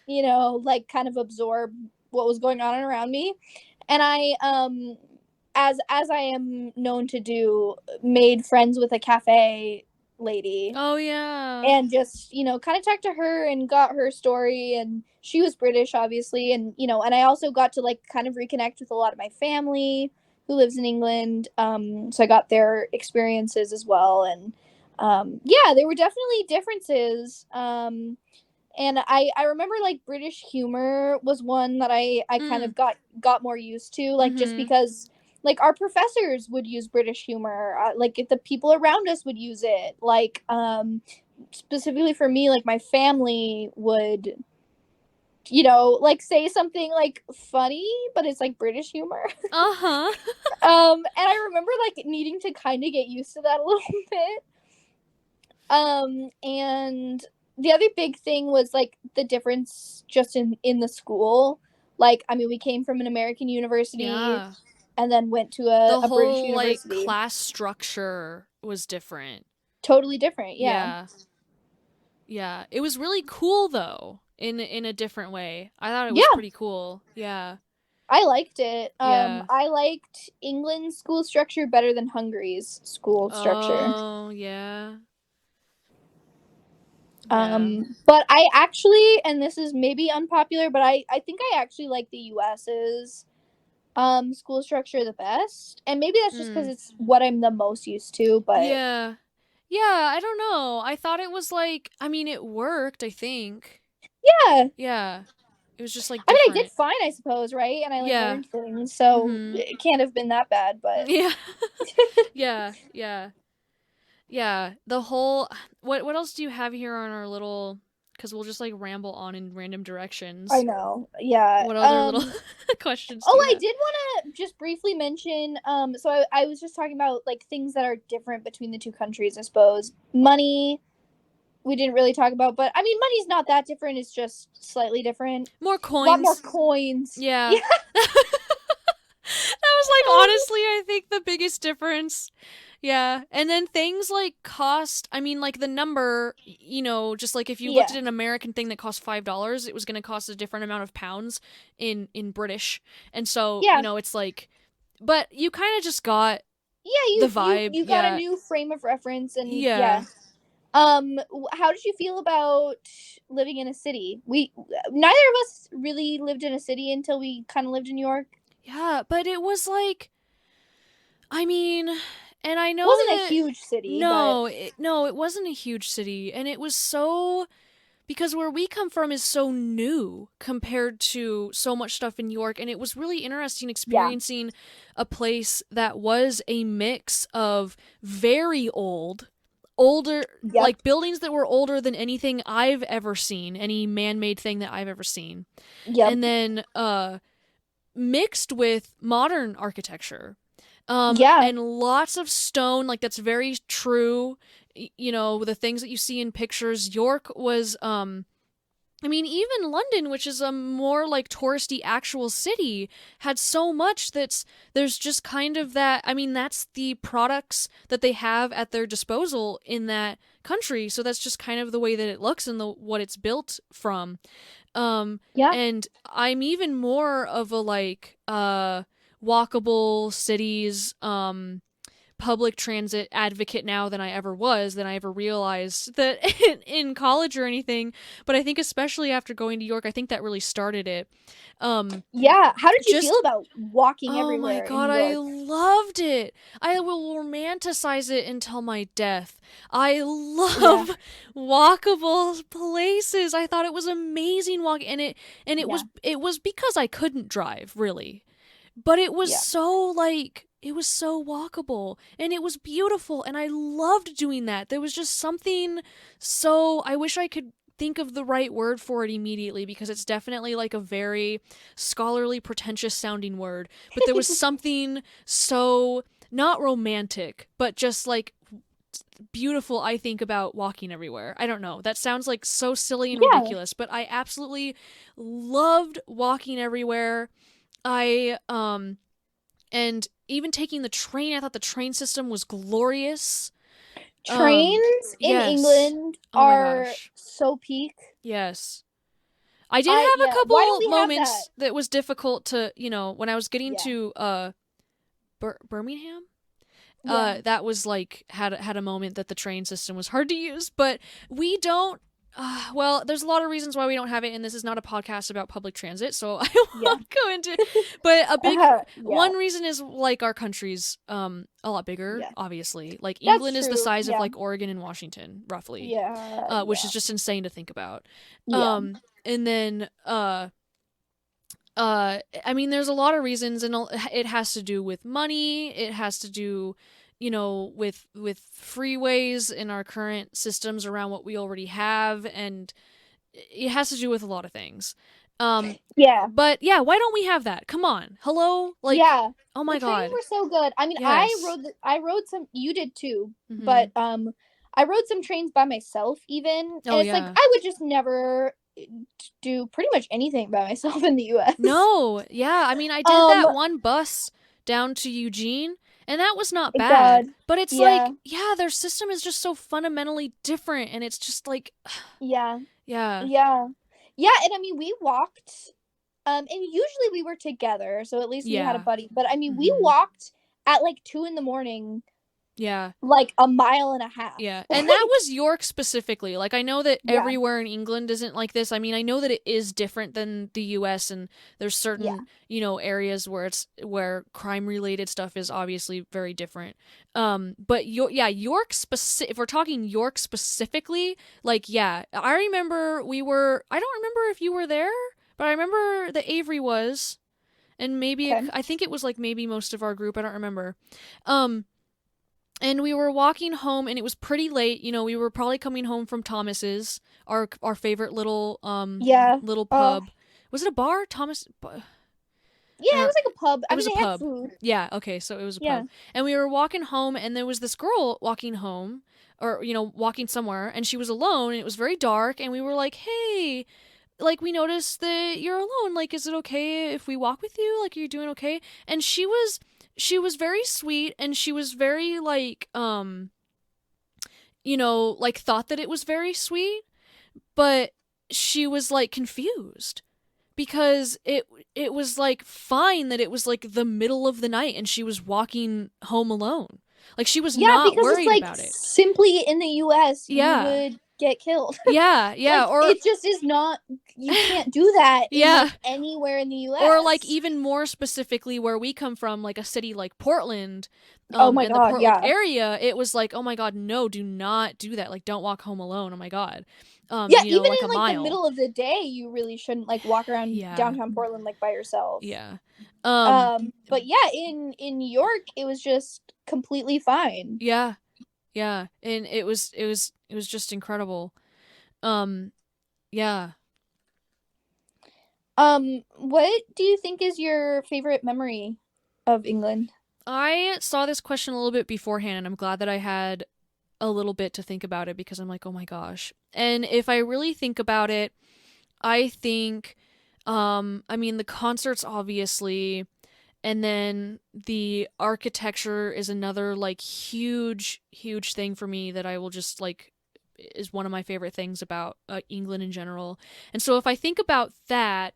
[SPEAKER 2] you know, like kind of absorb what was going on around me. And I as I am known to do, made friends with a cafe lady
[SPEAKER 1] Oh yeah.
[SPEAKER 2] and just, you know, kind of talked to her and got her story, and she was British obviously, and you know, and I also got to like kind of reconnect with a lot of my family who lives in England. So I got their experiences as well, and yeah, there were definitely differences. And I remember like British humor was one that I kind
[SPEAKER 1] Mm.
[SPEAKER 2] of got more used to, like just
[SPEAKER 1] Mm-hmm.
[SPEAKER 2] because like our professors would use British humor, like if the people around us would use it, like specifically for me, like my family would, you know, like say something like funny, but it's like British humor.
[SPEAKER 1] Uh-huh.
[SPEAKER 2] And I remember like needing to kind of get used to that a little bit. And the other big thing was like the difference just in the school. Like, I mean, we came from an American university
[SPEAKER 1] Yeah.
[SPEAKER 2] and then went to
[SPEAKER 1] The
[SPEAKER 2] a British
[SPEAKER 1] whole like
[SPEAKER 2] university.
[SPEAKER 1] class structure was different.
[SPEAKER 2] Totally different, yeah.
[SPEAKER 1] Yeah. Yeah. It was really cool though, in a different way. I thought it was
[SPEAKER 2] Yeah,
[SPEAKER 1] pretty cool. Yeah.
[SPEAKER 2] I liked it.
[SPEAKER 1] Yeah.
[SPEAKER 2] I liked England's school structure better than Hungary's school structure.
[SPEAKER 1] Oh, yeah. Yeah.
[SPEAKER 2] But I actually, and this is maybe unpopular, but I think I actually like the US's school structure the best, and maybe that's just because
[SPEAKER 1] Mm.
[SPEAKER 2] it's what I'm the most used to, but
[SPEAKER 1] Yeah. Yeah, I don't know. I thought it was like, I mean, it worked, I think.
[SPEAKER 2] yeah,
[SPEAKER 1] Yeah. It was just like
[SPEAKER 2] I mean, I did
[SPEAKER 1] different.
[SPEAKER 2] fine, I suppose, right? And I like
[SPEAKER 1] Yeah.
[SPEAKER 2] learned things, so
[SPEAKER 1] Mhm.
[SPEAKER 2] it can't have been that bad, but
[SPEAKER 1] Yeah. Yeah. Yeah. Yeah. The whole, what else do you have here on our little, cuz we'll just like ramble on in random
[SPEAKER 2] I
[SPEAKER 1] directions.
[SPEAKER 2] know, yeah.
[SPEAKER 1] What other little questions do
[SPEAKER 2] Oh,
[SPEAKER 1] you
[SPEAKER 2] I
[SPEAKER 1] have?
[SPEAKER 2] did want to just briefly mention. So I was just talking about like things that are different between the two countries. I suppose money we didn't really talk about, but I mean, money's not that different. It's just slightly different.
[SPEAKER 1] More
[SPEAKER 2] A lot more
[SPEAKER 1] coins.
[SPEAKER 2] coins.
[SPEAKER 1] Yeah.
[SPEAKER 2] Yeah,
[SPEAKER 1] Honestly, I think the biggest difference. Yeah. And then things like cost, I mean, like the number, just like if you looked
[SPEAKER 2] Yeah.
[SPEAKER 1] at an American thing that cost $5, it was going to cost a different amount of pounds in British. And so,
[SPEAKER 2] Yeah.
[SPEAKER 1] it's like, but you kind of just got
[SPEAKER 2] Yeah,
[SPEAKER 1] the
[SPEAKER 2] you
[SPEAKER 1] vibe.
[SPEAKER 2] you got a
[SPEAKER 1] Yeah.
[SPEAKER 2] new frame of reference, and yeah.
[SPEAKER 1] Yeah.
[SPEAKER 2] How did you feel about living in a city? We neither of us really lived in a city until we kind of lived in New York.
[SPEAKER 1] Yeah. But it was like, I mean, and I
[SPEAKER 2] It
[SPEAKER 1] know
[SPEAKER 2] wasn't a
[SPEAKER 1] that
[SPEAKER 2] huge city, but
[SPEAKER 1] no, it wasn't a huge city, and it was so because where we come from is so new compared to so much stuff in New York, and it was really interesting
[SPEAKER 2] yeah.
[SPEAKER 1] experiencing a place that was a mix of very older
[SPEAKER 2] Yep.
[SPEAKER 1] like buildings that were older than anything I've ever seen, any man-made thing that I've ever seen.
[SPEAKER 2] Yep.
[SPEAKER 1] And then mixed with modern architecture.
[SPEAKER 2] Yeah.
[SPEAKER 1] And lots of stone, like that's very true. The things that you see in pictures. York was, I mean, even London, which is a more like touristy actual city, had so much there's just kind of that. I mean, that's the products that they have at their disposal in that country. So that's just kind of the way that it looks and what it's built from.
[SPEAKER 2] Yeah.
[SPEAKER 1] And I'm even more of a like walkable cities public transit advocate now than I ever realized that in college or anything. But I think especially after going to York, I think that really started it.
[SPEAKER 2] Yeah. How did you feel
[SPEAKER 1] Just
[SPEAKER 2] about walking
[SPEAKER 1] Oh my
[SPEAKER 2] everywhere in
[SPEAKER 1] god,
[SPEAKER 2] New
[SPEAKER 1] I
[SPEAKER 2] York?
[SPEAKER 1] loved it. I will romanticize it until my death. I
[SPEAKER 2] Yeah.
[SPEAKER 1] love walkable places. I thought it was amazing walking and
[SPEAKER 2] Yeah.
[SPEAKER 1] it was because I couldn't drive, really. But it was
[SPEAKER 2] Yeah.
[SPEAKER 1] so it was so walkable and it was beautiful and I loved doing that. There was just something so I wish I could think of the right word for it immediately because it's definitely like a very scholarly pretentious sounding word, but there was something so not romantic, but just like beautiful I think about walking everywhere. I don't know. That sounds like so silly and
[SPEAKER 2] Yeah.
[SPEAKER 1] ridiculous, but I absolutely loved walking everywhere. I and even taking the train, I thought the train system was glorious.
[SPEAKER 2] Trains in
[SPEAKER 1] Yes.
[SPEAKER 2] England
[SPEAKER 1] Oh my
[SPEAKER 2] are
[SPEAKER 1] gosh.
[SPEAKER 2] so peak.
[SPEAKER 1] Yes. I did
[SPEAKER 2] I
[SPEAKER 1] have a
[SPEAKER 2] yeah. Why don't
[SPEAKER 1] couple
[SPEAKER 2] we have that?
[SPEAKER 1] moments that was difficult to, when I was getting
[SPEAKER 2] Yeah.
[SPEAKER 1] to Birmingham.
[SPEAKER 2] Yeah.
[SPEAKER 1] That was like had a moment that the train system was hard to use, but we don't. Well, there's a lot of reasons why we don't have it, and this is not a podcast about public transit, so I
[SPEAKER 2] Yeah.
[SPEAKER 1] won't go into. But a big
[SPEAKER 2] Yeah.
[SPEAKER 1] one reason is like our country's a lot bigger,
[SPEAKER 2] Yeah.
[SPEAKER 1] obviously. Like
[SPEAKER 2] That's
[SPEAKER 1] England is the
[SPEAKER 2] true.
[SPEAKER 1] size of
[SPEAKER 2] Yeah.
[SPEAKER 1] like Oregon and Washington, roughly,
[SPEAKER 2] Yeah.
[SPEAKER 1] which
[SPEAKER 2] Yeah.
[SPEAKER 1] is just insane to think about.
[SPEAKER 2] Yeah.
[SPEAKER 1] And then I mean, there's a lot of reasons, and it has to do with money. It has to do, with freeways in our current systems around what we already have, and it has to do with a lot of things.
[SPEAKER 2] Yeah.
[SPEAKER 1] But yeah, why don't we have that? Come on, hello, like,
[SPEAKER 2] Yeah.
[SPEAKER 1] oh
[SPEAKER 2] The
[SPEAKER 1] my
[SPEAKER 2] trains
[SPEAKER 1] god,
[SPEAKER 2] were so good. I mean,
[SPEAKER 1] yes,
[SPEAKER 2] I rode some, you did too,
[SPEAKER 1] mm-hmm.
[SPEAKER 2] but I rode some trains by myself even,
[SPEAKER 1] Oh
[SPEAKER 2] and it's like
[SPEAKER 1] yeah,
[SPEAKER 2] I would just never do pretty much anything by myself in the US.
[SPEAKER 1] no, yeah, I mean, I did
[SPEAKER 2] Um
[SPEAKER 1] that one bus down to Eugene. And that was not bad.
[SPEAKER 2] God.
[SPEAKER 1] But it's
[SPEAKER 2] Yeah.
[SPEAKER 1] like, yeah, their system is just so fundamentally different. And it's just like,
[SPEAKER 2] Yeah.
[SPEAKER 1] yeah.
[SPEAKER 2] Yeah. Yeah, and I mean we walked and usually we were together, so at least we had a
[SPEAKER 1] Yeah.
[SPEAKER 2] buddy. But I mean we
[SPEAKER 1] Mm-hmm.
[SPEAKER 2] walked at like 2 a.m,
[SPEAKER 1] Yeah.
[SPEAKER 2] like a mile and a half.
[SPEAKER 1] Yeah. And that was York specifically. Like, I know that
[SPEAKER 2] Yeah.
[SPEAKER 1] everywhere in England isn't like this. I mean, I know that it is different than the US, and there's
[SPEAKER 2] Yeah.
[SPEAKER 1] certain, areas where crime related stuff is obviously very different. But York if we're talking York specifically, like, yeah, I remember I don't remember if you were there, but I remember that Avery was, and maybe
[SPEAKER 2] Okay.
[SPEAKER 1] I think it was like maybe most of our group. I don't remember. And we were walking home, and it was pretty late. We were probably coming home from Thomas's, our favorite
[SPEAKER 2] Yeah.
[SPEAKER 1] little pub. Was it a bar, Thomas?
[SPEAKER 2] Yeah, it was like a pub.
[SPEAKER 1] It
[SPEAKER 2] I mean,
[SPEAKER 1] was a
[SPEAKER 2] they had
[SPEAKER 1] pub.
[SPEAKER 2] food.
[SPEAKER 1] Yeah. Okay. So it was a
[SPEAKER 2] Yeah.
[SPEAKER 1] pub, and we were walking home, and there was this girl walking home, or walking somewhere, and she was alone, and it was very dark, and we were like, "Hey." Like, we noticed that you're alone. Like, is it okay if we walk with you? Like, are you doing okay? And she was she was very sweet, and she was very like you know, like thought that it was very sweet, but she was like confused because it was like fine that it was like the middle of the night and she was walking home alone. Like she was
[SPEAKER 2] Yeah,
[SPEAKER 1] not
[SPEAKER 2] because it's
[SPEAKER 1] worried
[SPEAKER 2] like
[SPEAKER 1] about it.
[SPEAKER 2] simply in the US you
[SPEAKER 1] Yeah.
[SPEAKER 2] would get killed.
[SPEAKER 1] Yeah, yeah,
[SPEAKER 2] Like
[SPEAKER 1] or
[SPEAKER 2] it just is not, you can't do that in
[SPEAKER 1] yeah,
[SPEAKER 2] like anywhere in the
[SPEAKER 1] or like
[SPEAKER 2] US.
[SPEAKER 1] even more specifically where we come from, like a city like Portland,
[SPEAKER 2] Oh my
[SPEAKER 1] and the
[SPEAKER 2] god,
[SPEAKER 1] Portland
[SPEAKER 2] yeah.
[SPEAKER 1] area, it was like, oh my god, no, do not do that. Like don't walk home alone. Oh my god.
[SPEAKER 2] Yeah,
[SPEAKER 1] You know,
[SPEAKER 2] even
[SPEAKER 1] like a
[SPEAKER 2] in like the
[SPEAKER 1] mile.
[SPEAKER 2] middle of the day you really shouldn't like walk around
[SPEAKER 1] Yeah.
[SPEAKER 2] downtown Portland like by yourself.
[SPEAKER 1] Yeah.
[SPEAKER 2] But yeah, in New York it was just completely fine.
[SPEAKER 1] Yeah. Yeah. And it was just incredible. Um yeah.
[SPEAKER 2] What do you think is your favorite memory of England?
[SPEAKER 1] I saw this question a little bit beforehand, and I'm glad that I had a little bit to think about it because I'm like, oh my gosh. And if I really think about it, I think, I mean, the concerts obviously, and then the architecture is another like huge, huge thing for me that I will just like is one of my favorite things about England in general. And so if I think about that,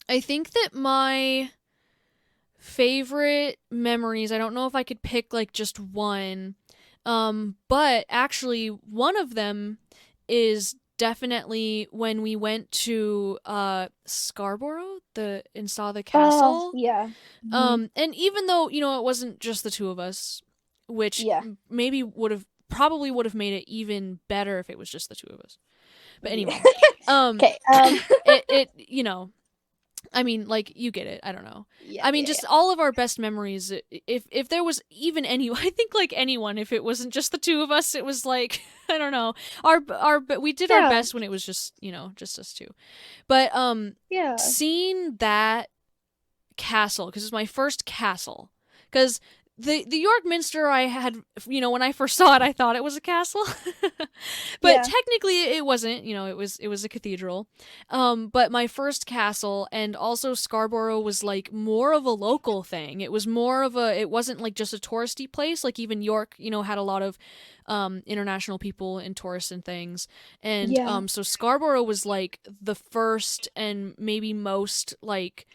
[SPEAKER 1] I think that my favorite memories, I don't know if I could pick like just one, but actually one of them is definitely when we went to Scarborough the and saw the
[SPEAKER 2] Oh,
[SPEAKER 1] castle.
[SPEAKER 2] yeah. Mhm.
[SPEAKER 1] And even though, you know, it wasn't just the two of us, which
[SPEAKER 2] Yeah.
[SPEAKER 1] maybe would have made it even better if it was just the two of us. But
[SPEAKER 2] Yeah.
[SPEAKER 1] anyway, um
[SPEAKER 2] Okay.
[SPEAKER 1] it you know, I mean, like you get it. I don't know.
[SPEAKER 2] Yeah,
[SPEAKER 1] I mean,
[SPEAKER 2] yeah,
[SPEAKER 1] just all of our best memories. If there was even any, I think like anyone. If it wasn't just the two of us, it was like I don't know. But we did our
[SPEAKER 2] yeah.
[SPEAKER 1] best when it was just just us two. But
[SPEAKER 2] Yeah.
[SPEAKER 1] seeing that castle because it's my first castle because the York Minster I had when I first saw it I thought it was a castle but
[SPEAKER 2] Yeah.
[SPEAKER 1] technically it wasn't it was a cathedral but my first castle and also Scarborough was like more of a local thing. It was more of a it wasn't like just a touristy place like even York had a lot of international people and tourists and things and
[SPEAKER 2] Yeah.
[SPEAKER 1] so Scarborough was like the first and maybe most like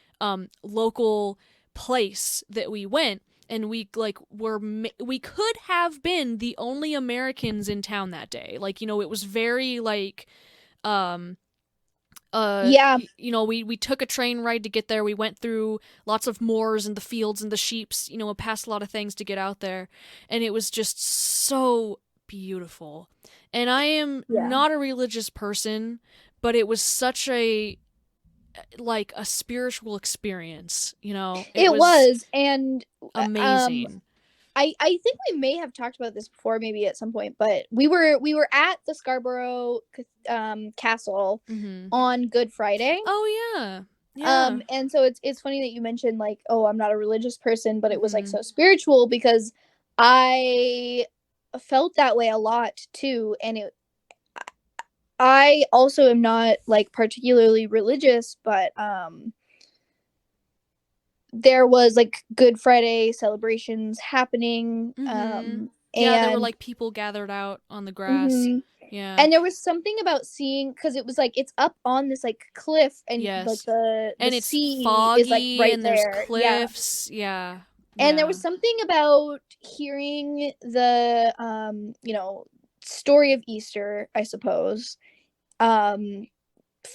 [SPEAKER 1] local place that we went and we like we could have been the only Americans in town that day. Like it was very like um
[SPEAKER 2] Yeah.
[SPEAKER 1] we took a train ride to get there. We went through lots of moors and the fields and the sheeps, past a lot of things to get out there, and it was just so beautiful. And I am
[SPEAKER 2] Yeah.
[SPEAKER 1] not a religious person, but it was such a like a spiritual experience. It
[SPEAKER 2] It
[SPEAKER 1] was
[SPEAKER 2] was, and um
[SPEAKER 1] amazing.
[SPEAKER 2] I think we may have talked about this before maybe at some point, but we were at the Scarborough castle
[SPEAKER 1] Mm-hmm.
[SPEAKER 2] on Good Friday.
[SPEAKER 1] Oh yeah, yeah.
[SPEAKER 2] And so it's funny that you mentioned like, oh, I'm not a religious person, but it was like
[SPEAKER 1] Mm-hmm.
[SPEAKER 2] so spiritual because I felt that way a lot too, and I also am not like particularly religious, but there was like Good Friday celebrations happening,
[SPEAKER 1] Mm-hmm. Yeah, there were
[SPEAKER 2] and
[SPEAKER 1] like people gathered out on the grass.
[SPEAKER 2] mhm.
[SPEAKER 1] Yeah.
[SPEAKER 2] And there was something about seeing because it was like it's up on this like cliff, and like
[SPEAKER 1] Yes.
[SPEAKER 2] the
[SPEAKER 1] And it's
[SPEAKER 2] sea is like
[SPEAKER 1] foggy
[SPEAKER 2] right
[SPEAKER 1] and there's
[SPEAKER 2] there. Yeah.
[SPEAKER 1] cliffs. Yeah.
[SPEAKER 2] And there
[SPEAKER 1] Yeah.
[SPEAKER 2] was something about hearing the story of Easter, I suppose, um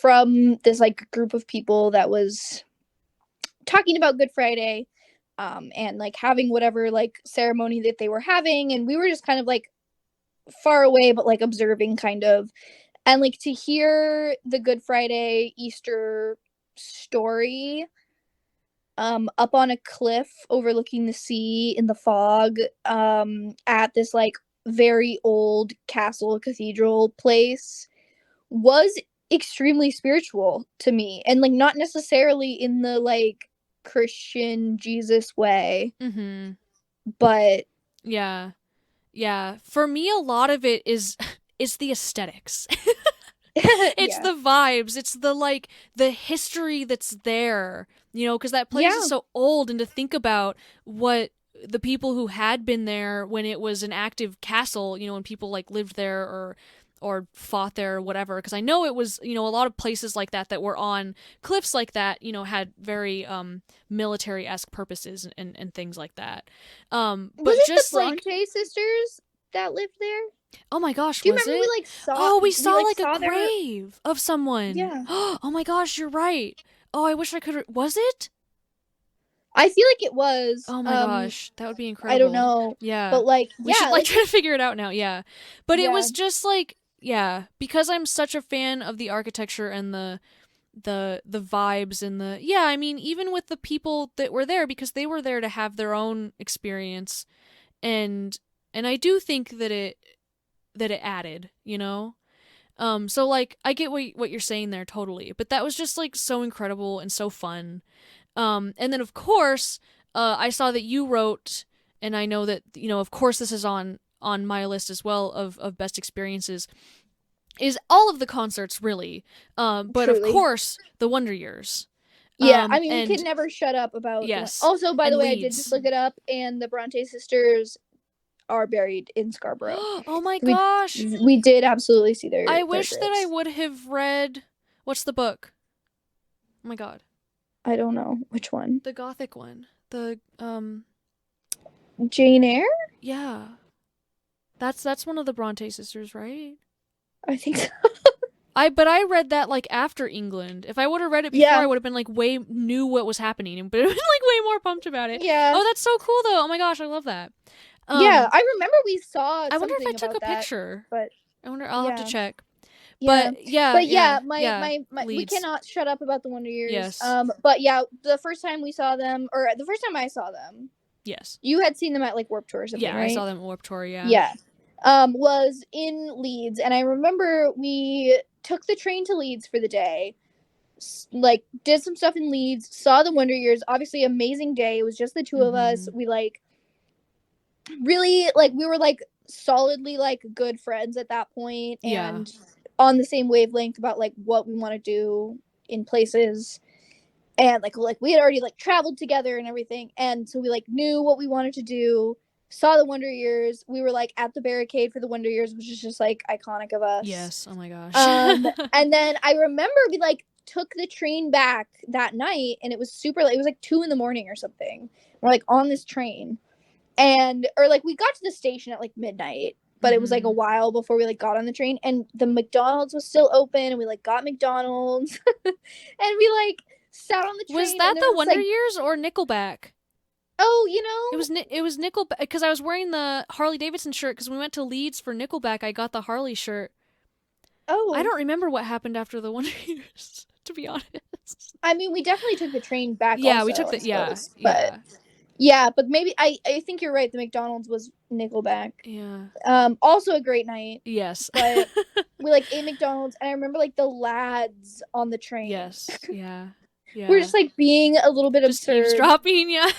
[SPEAKER 2] from this like group of people that was talking about Good Friday, and like having whatever like ceremony that they were having, and we were just kind of like far away but like observing kind of, and like to hear the Good Friday Easter story up on a cliff overlooking the sea in the fog, at this like very old castle cathedral place was extremely spiritual to me, and like not necessarily in the like Christian Jesus way,
[SPEAKER 1] Mm-hmm.
[SPEAKER 2] but
[SPEAKER 1] Yeah. Yeah. For me, a lot of it is is the aesthetics. It's
[SPEAKER 2] yeah.
[SPEAKER 1] the vibes. It's the like the history that's there because that place is
[SPEAKER 2] Yeah.
[SPEAKER 1] so old, and to think about what the people who had been there when it was an active castle, when people like lived there or fought there or whatever, because I know it was, a lot of places like that were on cliffs like that, had very military-esque purposes and things like that.
[SPEAKER 2] Was
[SPEAKER 1] But
[SPEAKER 2] it the
[SPEAKER 1] just like,
[SPEAKER 2] Bronte sisters that lived there?
[SPEAKER 1] oh my gosh,
[SPEAKER 2] Do you
[SPEAKER 1] was
[SPEAKER 2] remember we
[SPEAKER 1] it?
[SPEAKER 2] like saw
[SPEAKER 1] Oh, we
[SPEAKER 2] we
[SPEAKER 1] saw
[SPEAKER 2] like
[SPEAKER 1] like a
[SPEAKER 2] saw their
[SPEAKER 1] grave of someone.
[SPEAKER 2] yeah.
[SPEAKER 1] Oh my gosh, you're right. Oh, I wish I could. Was it?
[SPEAKER 2] I feel like it was.
[SPEAKER 1] Oh my gosh, that would be
[SPEAKER 2] I don't
[SPEAKER 1] incredible.
[SPEAKER 2] know.
[SPEAKER 1] Yeah.
[SPEAKER 2] But like
[SPEAKER 1] We should
[SPEAKER 2] yeah,
[SPEAKER 1] like
[SPEAKER 2] like
[SPEAKER 1] try to figure it out now. Yeah. But it
[SPEAKER 2] yeah.
[SPEAKER 1] was just like, yeah, because I'm such a fan of the architecture and the vibes and the, yeah, I mean, even with the people that were there, because they were there to have their own experience, and I do think that it added, so like I get what you're saying there totally, but that was just like so incredible and so fun. And then of course, I saw that you wrote, and I know that, of course this is on my list as well of best experiences, is all of the concerts really. But of
[SPEAKER 2] Truly.
[SPEAKER 1] course the Wonder Years.
[SPEAKER 2] Yeah, I mean, we can
[SPEAKER 1] And
[SPEAKER 2] never shut up about the one.
[SPEAKER 1] yes,
[SPEAKER 2] Also, by the
[SPEAKER 1] and
[SPEAKER 2] way, I did just
[SPEAKER 1] Leeds.
[SPEAKER 2] look it up, and the Bronte sisters are buried in Scarborough.
[SPEAKER 1] Oh my
[SPEAKER 2] We
[SPEAKER 1] gosh.
[SPEAKER 2] we did absolutely see
[SPEAKER 1] I
[SPEAKER 2] their
[SPEAKER 1] wish that I
[SPEAKER 2] graves.
[SPEAKER 1] would have read, what's the book? Oh my god.
[SPEAKER 2] I don't know which one.
[SPEAKER 1] The gothic one. The
[SPEAKER 2] Jane Eyre?
[SPEAKER 1] yeah. That's one of the Bronte sisters, right?
[SPEAKER 2] I think so.
[SPEAKER 1] But I read that like after England. If I would have read it before,
[SPEAKER 2] Yeah.
[SPEAKER 1] I would have been like knew what was happening, but been like way more pumped about it.
[SPEAKER 2] Yeah.
[SPEAKER 1] Oh, that's so cool though. Oh my gosh, I love that.
[SPEAKER 2] Yeah, I remember we saw
[SPEAKER 1] I wonder if I
[SPEAKER 2] something
[SPEAKER 1] took
[SPEAKER 2] about
[SPEAKER 1] a
[SPEAKER 2] that,
[SPEAKER 1] picture.
[SPEAKER 2] but
[SPEAKER 1] I wonder. I'll have to
[SPEAKER 2] yeah.
[SPEAKER 1] check.
[SPEAKER 2] Yeah.
[SPEAKER 1] But yeah,
[SPEAKER 2] But
[SPEAKER 1] yeah,
[SPEAKER 2] yeah,
[SPEAKER 1] yeah.
[SPEAKER 2] my we
[SPEAKER 1] Leeds.
[SPEAKER 2] cannot shut up about the Wonder Years.
[SPEAKER 1] Yes.
[SPEAKER 2] But yeah, the first time we saw them, or the first time I saw them,
[SPEAKER 1] Yes.
[SPEAKER 2] you had seen them at like Warped Tour or something,
[SPEAKER 1] Yeah,
[SPEAKER 2] right?
[SPEAKER 1] I saw them at Warped Tour. Yeah.
[SPEAKER 2] Yeah. Was in Leeds, and I remember we took the train to Leeds for the day. Like did some stuff in Leeds, saw the Wonder Years. Obviously, amazing day. It was just the 2 of us. We like really like we were like solidly like good friends at that point, and on the same wavelength about like what we want to do in places, and like we had already like traveled together and everything, and so we like knew what we wanted to do. Saw the Wonder Years. We were like at the barricade for the Wonder Years, which is just like iconic of us.
[SPEAKER 1] Yes. Oh my gosh.
[SPEAKER 2] And then I remember we like took the train back that night, and it was super late. It was like 2 in the morning or something. We're like on this train, and or like we got to the station at like midnight, but it was like a while before we like got on the train, and the McDonald's was still open, and we like got McDonald's, and we like sat on the train.
[SPEAKER 1] Was that
[SPEAKER 2] and
[SPEAKER 1] the Wonder
[SPEAKER 2] like,
[SPEAKER 1] Years or Nickelback?
[SPEAKER 2] Oh,
[SPEAKER 1] it was Nickelback, because I was wearing the Harley Davidson shirt because we went to Leeds for Nickelback. I got the Harley shirt.
[SPEAKER 2] Oh,
[SPEAKER 1] I don't remember what happened after the Wonder Years, to be honest.
[SPEAKER 2] I mean, we definitely took the train back.
[SPEAKER 1] Yeah,
[SPEAKER 2] also,
[SPEAKER 1] we took the
[SPEAKER 2] but yeah, but maybe I think you're right. The McDonald's was Nickelback.
[SPEAKER 1] Yeah.
[SPEAKER 2] Also a great night.
[SPEAKER 1] Yes.
[SPEAKER 2] But we like ate McDonald's, and I remember like the lads on the train.
[SPEAKER 1] Yes. Yeah. Yeah.
[SPEAKER 2] We're just like being a little bit
[SPEAKER 1] just
[SPEAKER 2] absurd.
[SPEAKER 1] Eavesdropping, yeah.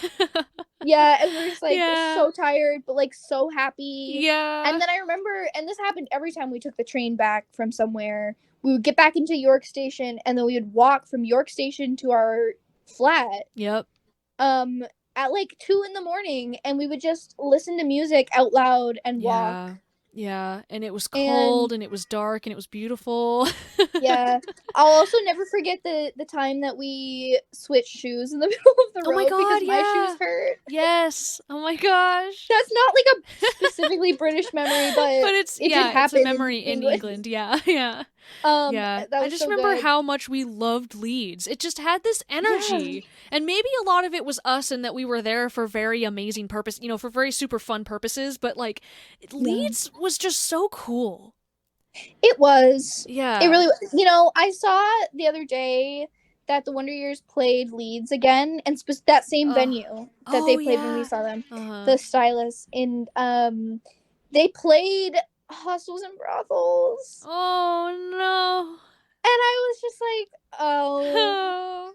[SPEAKER 2] Yeah, and we're just like
[SPEAKER 1] Yeah.
[SPEAKER 2] so tired, but like so happy.
[SPEAKER 1] Yeah.
[SPEAKER 2] And then I remember, and this happened every time we took the train back from somewhere. We would get back into York Station, and then we would walk from York Station to our flat.
[SPEAKER 1] Yep.
[SPEAKER 2] At like 2 in the morning, and we would just listen to music out loud and walk.
[SPEAKER 1] Yeah, and it was cold, and it was dark, and it was beautiful.
[SPEAKER 2] Yeah. I'll also never forget the time that we switched shoes in the middle of the road.
[SPEAKER 1] Oh my god,
[SPEAKER 2] because my shoes hurt.
[SPEAKER 1] Yes. Oh my gosh.
[SPEAKER 2] That's not like a specifically British memory, but
[SPEAKER 1] it's
[SPEAKER 2] it did happen
[SPEAKER 1] it's a memory in England. Yeah. Yeah. Yeah. I just remember how much we loved Leeds. It just had this energy. Yeah. And maybe a lot of it was us, and that we were there for very amazing purpose, for very super fun purposes, but like Leeds was just so cool.
[SPEAKER 2] It was.
[SPEAKER 1] Yeah.
[SPEAKER 2] It really, I saw the other day that the Wonder Years played Leeds again, and that same venue that they played when we saw them, the Stylus, and they played Hostels and Brothels.
[SPEAKER 1] Oh no.
[SPEAKER 2] And I was just like, oh.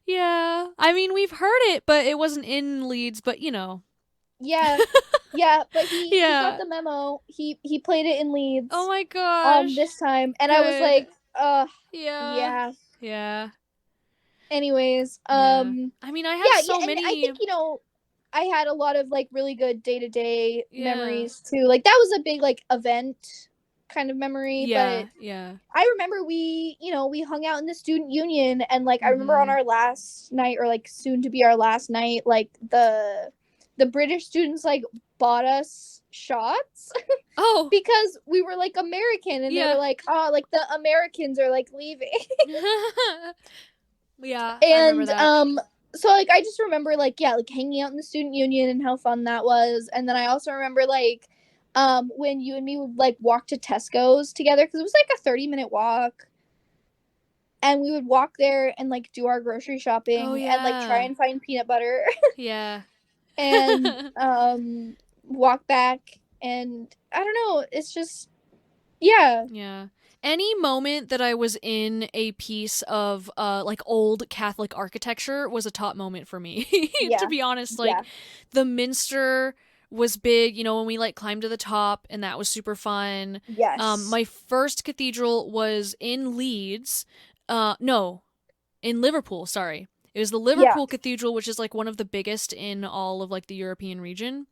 [SPEAKER 1] Yeah. I mean, we've heard it, but it wasn't in Leeds, but
[SPEAKER 2] Yeah. Yeah, but he got the memo. He played it in Leeds.
[SPEAKER 1] Oh my gosh.
[SPEAKER 2] This time. And I was like,
[SPEAKER 1] Yeah. Yeah.
[SPEAKER 2] Anyways,
[SPEAKER 1] Yeah. I mean, I have
[SPEAKER 2] yeah,
[SPEAKER 1] so
[SPEAKER 2] and I
[SPEAKER 1] many.
[SPEAKER 2] think, I had a lot of like really good day-to-day
[SPEAKER 1] Yeah.
[SPEAKER 2] memories too. Like that was a big like event kind of memory, but
[SPEAKER 1] Yeah. Yeah.
[SPEAKER 2] I remember we hung out in the student union, and like I remember on
[SPEAKER 1] Mhm.
[SPEAKER 2] our last night, or like soon to be our last night, like the British students like bought us shots
[SPEAKER 1] Oh,
[SPEAKER 2] because we were like American, and they were
[SPEAKER 1] yeah.
[SPEAKER 2] like, "Oh, like the Americans are like leaving."
[SPEAKER 1] Yeah, I remember
[SPEAKER 2] And
[SPEAKER 1] that.
[SPEAKER 2] so like I just remember like, yeah, like hanging out in the student union and how fun that was. And then I also remember like when you and me would like walk to Tesco's together, because it was like a 30-minute walk, and we would walk there and like do our grocery
[SPEAKER 1] Oh
[SPEAKER 2] shopping and like try
[SPEAKER 1] yeah.
[SPEAKER 2] and find peanut butter
[SPEAKER 1] Yeah.
[SPEAKER 2] and walk back. And I don't know, it's just, yeah.
[SPEAKER 1] Yeah. Any moment that I was in a piece of like old Catholic architecture was a top moment for me. To
[SPEAKER 2] Yeah.
[SPEAKER 1] be honest, like
[SPEAKER 2] Yeah.
[SPEAKER 1] the minster was big, when we like climbed to the top and that was super fun.
[SPEAKER 2] Yes.
[SPEAKER 1] My first cathedral was in Leeds. No, in Liverpool, sorry. It was the
[SPEAKER 2] Yeah.
[SPEAKER 1] Liverpool Cathedral, which is like one of the biggest in all of like the European region.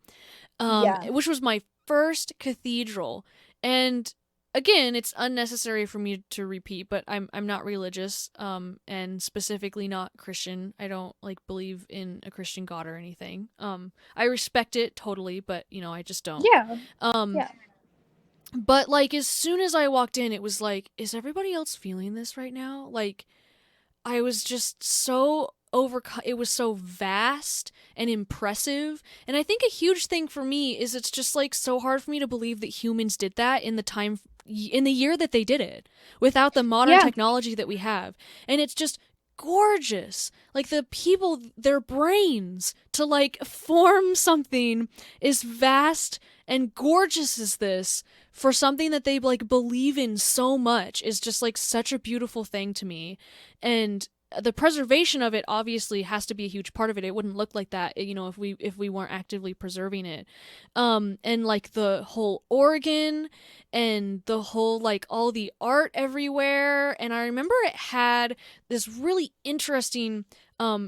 [SPEAKER 2] Yeah.
[SPEAKER 1] Which was my first cathedral. And again, it's unnecessary for me to repeat, but I'm not religious, and specifically not Christian. I don't like believe in a Christian God or anything. I respect it totally, but I just don't.
[SPEAKER 2] Yeah.
[SPEAKER 1] Um,
[SPEAKER 2] Yeah.
[SPEAKER 1] but like as soon as I walked in, it was like, is everybody else feeling this right now? Like I was just so overcome. It was so vast and impressive. And I think a huge thing for me is it's just like so hard for me to believe that humans did that in the year that they did it without the modern
[SPEAKER 2] Yeah.
[SPEAKER 1] technology that we have. And it's just gorgeous. Like the people, their brains to like form something is vast and gorgeous as this for something that they like believe in so much is just like such a beautiful thing to me. And the preservation of it obviously has to be a huge part of it. It wouldn't look like that, if we weren't actively preserving it. And like the whole organ and the whole like all the art everywhere. And I remember it had this really interesting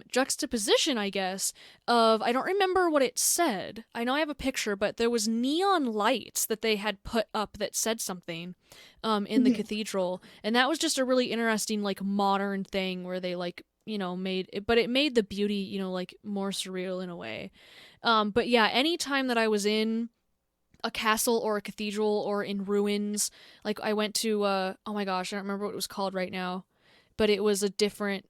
[SPEAKER 1] juxtaposition, I guess, of I don't remember what it said. I know I have a picture, but there was neon lights that they had put up that said something in the
[SPEAKER 2] Mhm.
[SPEAKER 1] cathedral, and that was just a really interesting like modern thing where they like made it, but it made the beauty like more surreal in a way. But yeah, anytime that I was in a castle or a cathedral or in ruins, like I went to oh my gosh, I don't remember what it was called right now, but it was a different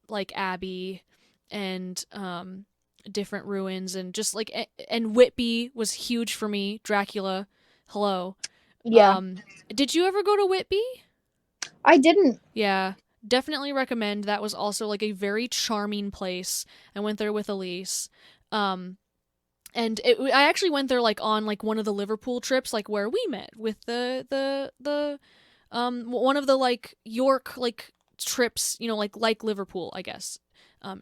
[SPEAKER 1] like abbey and different ruins, and just like and Whitby was huge for me. Dracula, hello.
[SPEAKER 2] Yeah.
[SPEAKER 1] um did you ever go to Whitby?
[SPEAKER 2] I didn't.
[SPEAKER 1] Yeah, definitely recommend. That was also like a very charming place. I went there with Elise. um and I actually went there like on like one of the Liverpool trips, like where we met with the one of the like York like trips, like Liverpool, I guess.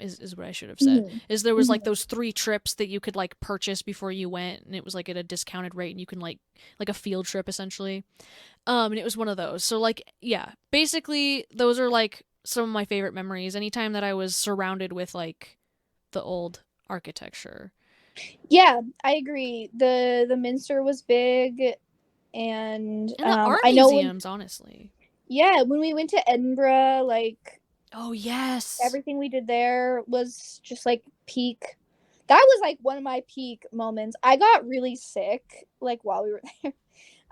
[SPEAKER 1] Is what I should have said.
[SPEAKER 2] Mhm.
[SPEAKER 1] Is there was like
[SPEAKER 2] Mhm.
[SPEAKER 1] those 3 trips that you could like purchase before you went, and it was like at a discounted rate, and you can like a field trip essentially. And it was one of those. So like yeah, basically those are like some of my favorite memories. Anytime that I was surrounded with like the old architecture.
[SPEAKER 2] Yeah, I agree. The Minster was big, and
[SPEAKER 1] And the art
[SPEAKER 2] I know when,
[SPEAKER 1] museums, honestly.
[SPEAKER 2] yeah, when we went to Edinburgh, like
[SPEAKER 1] Oh yes.
[SPEAKER 2] everything we did there was just like peak. That was like one of my peak moments. I got really sick like while we were there.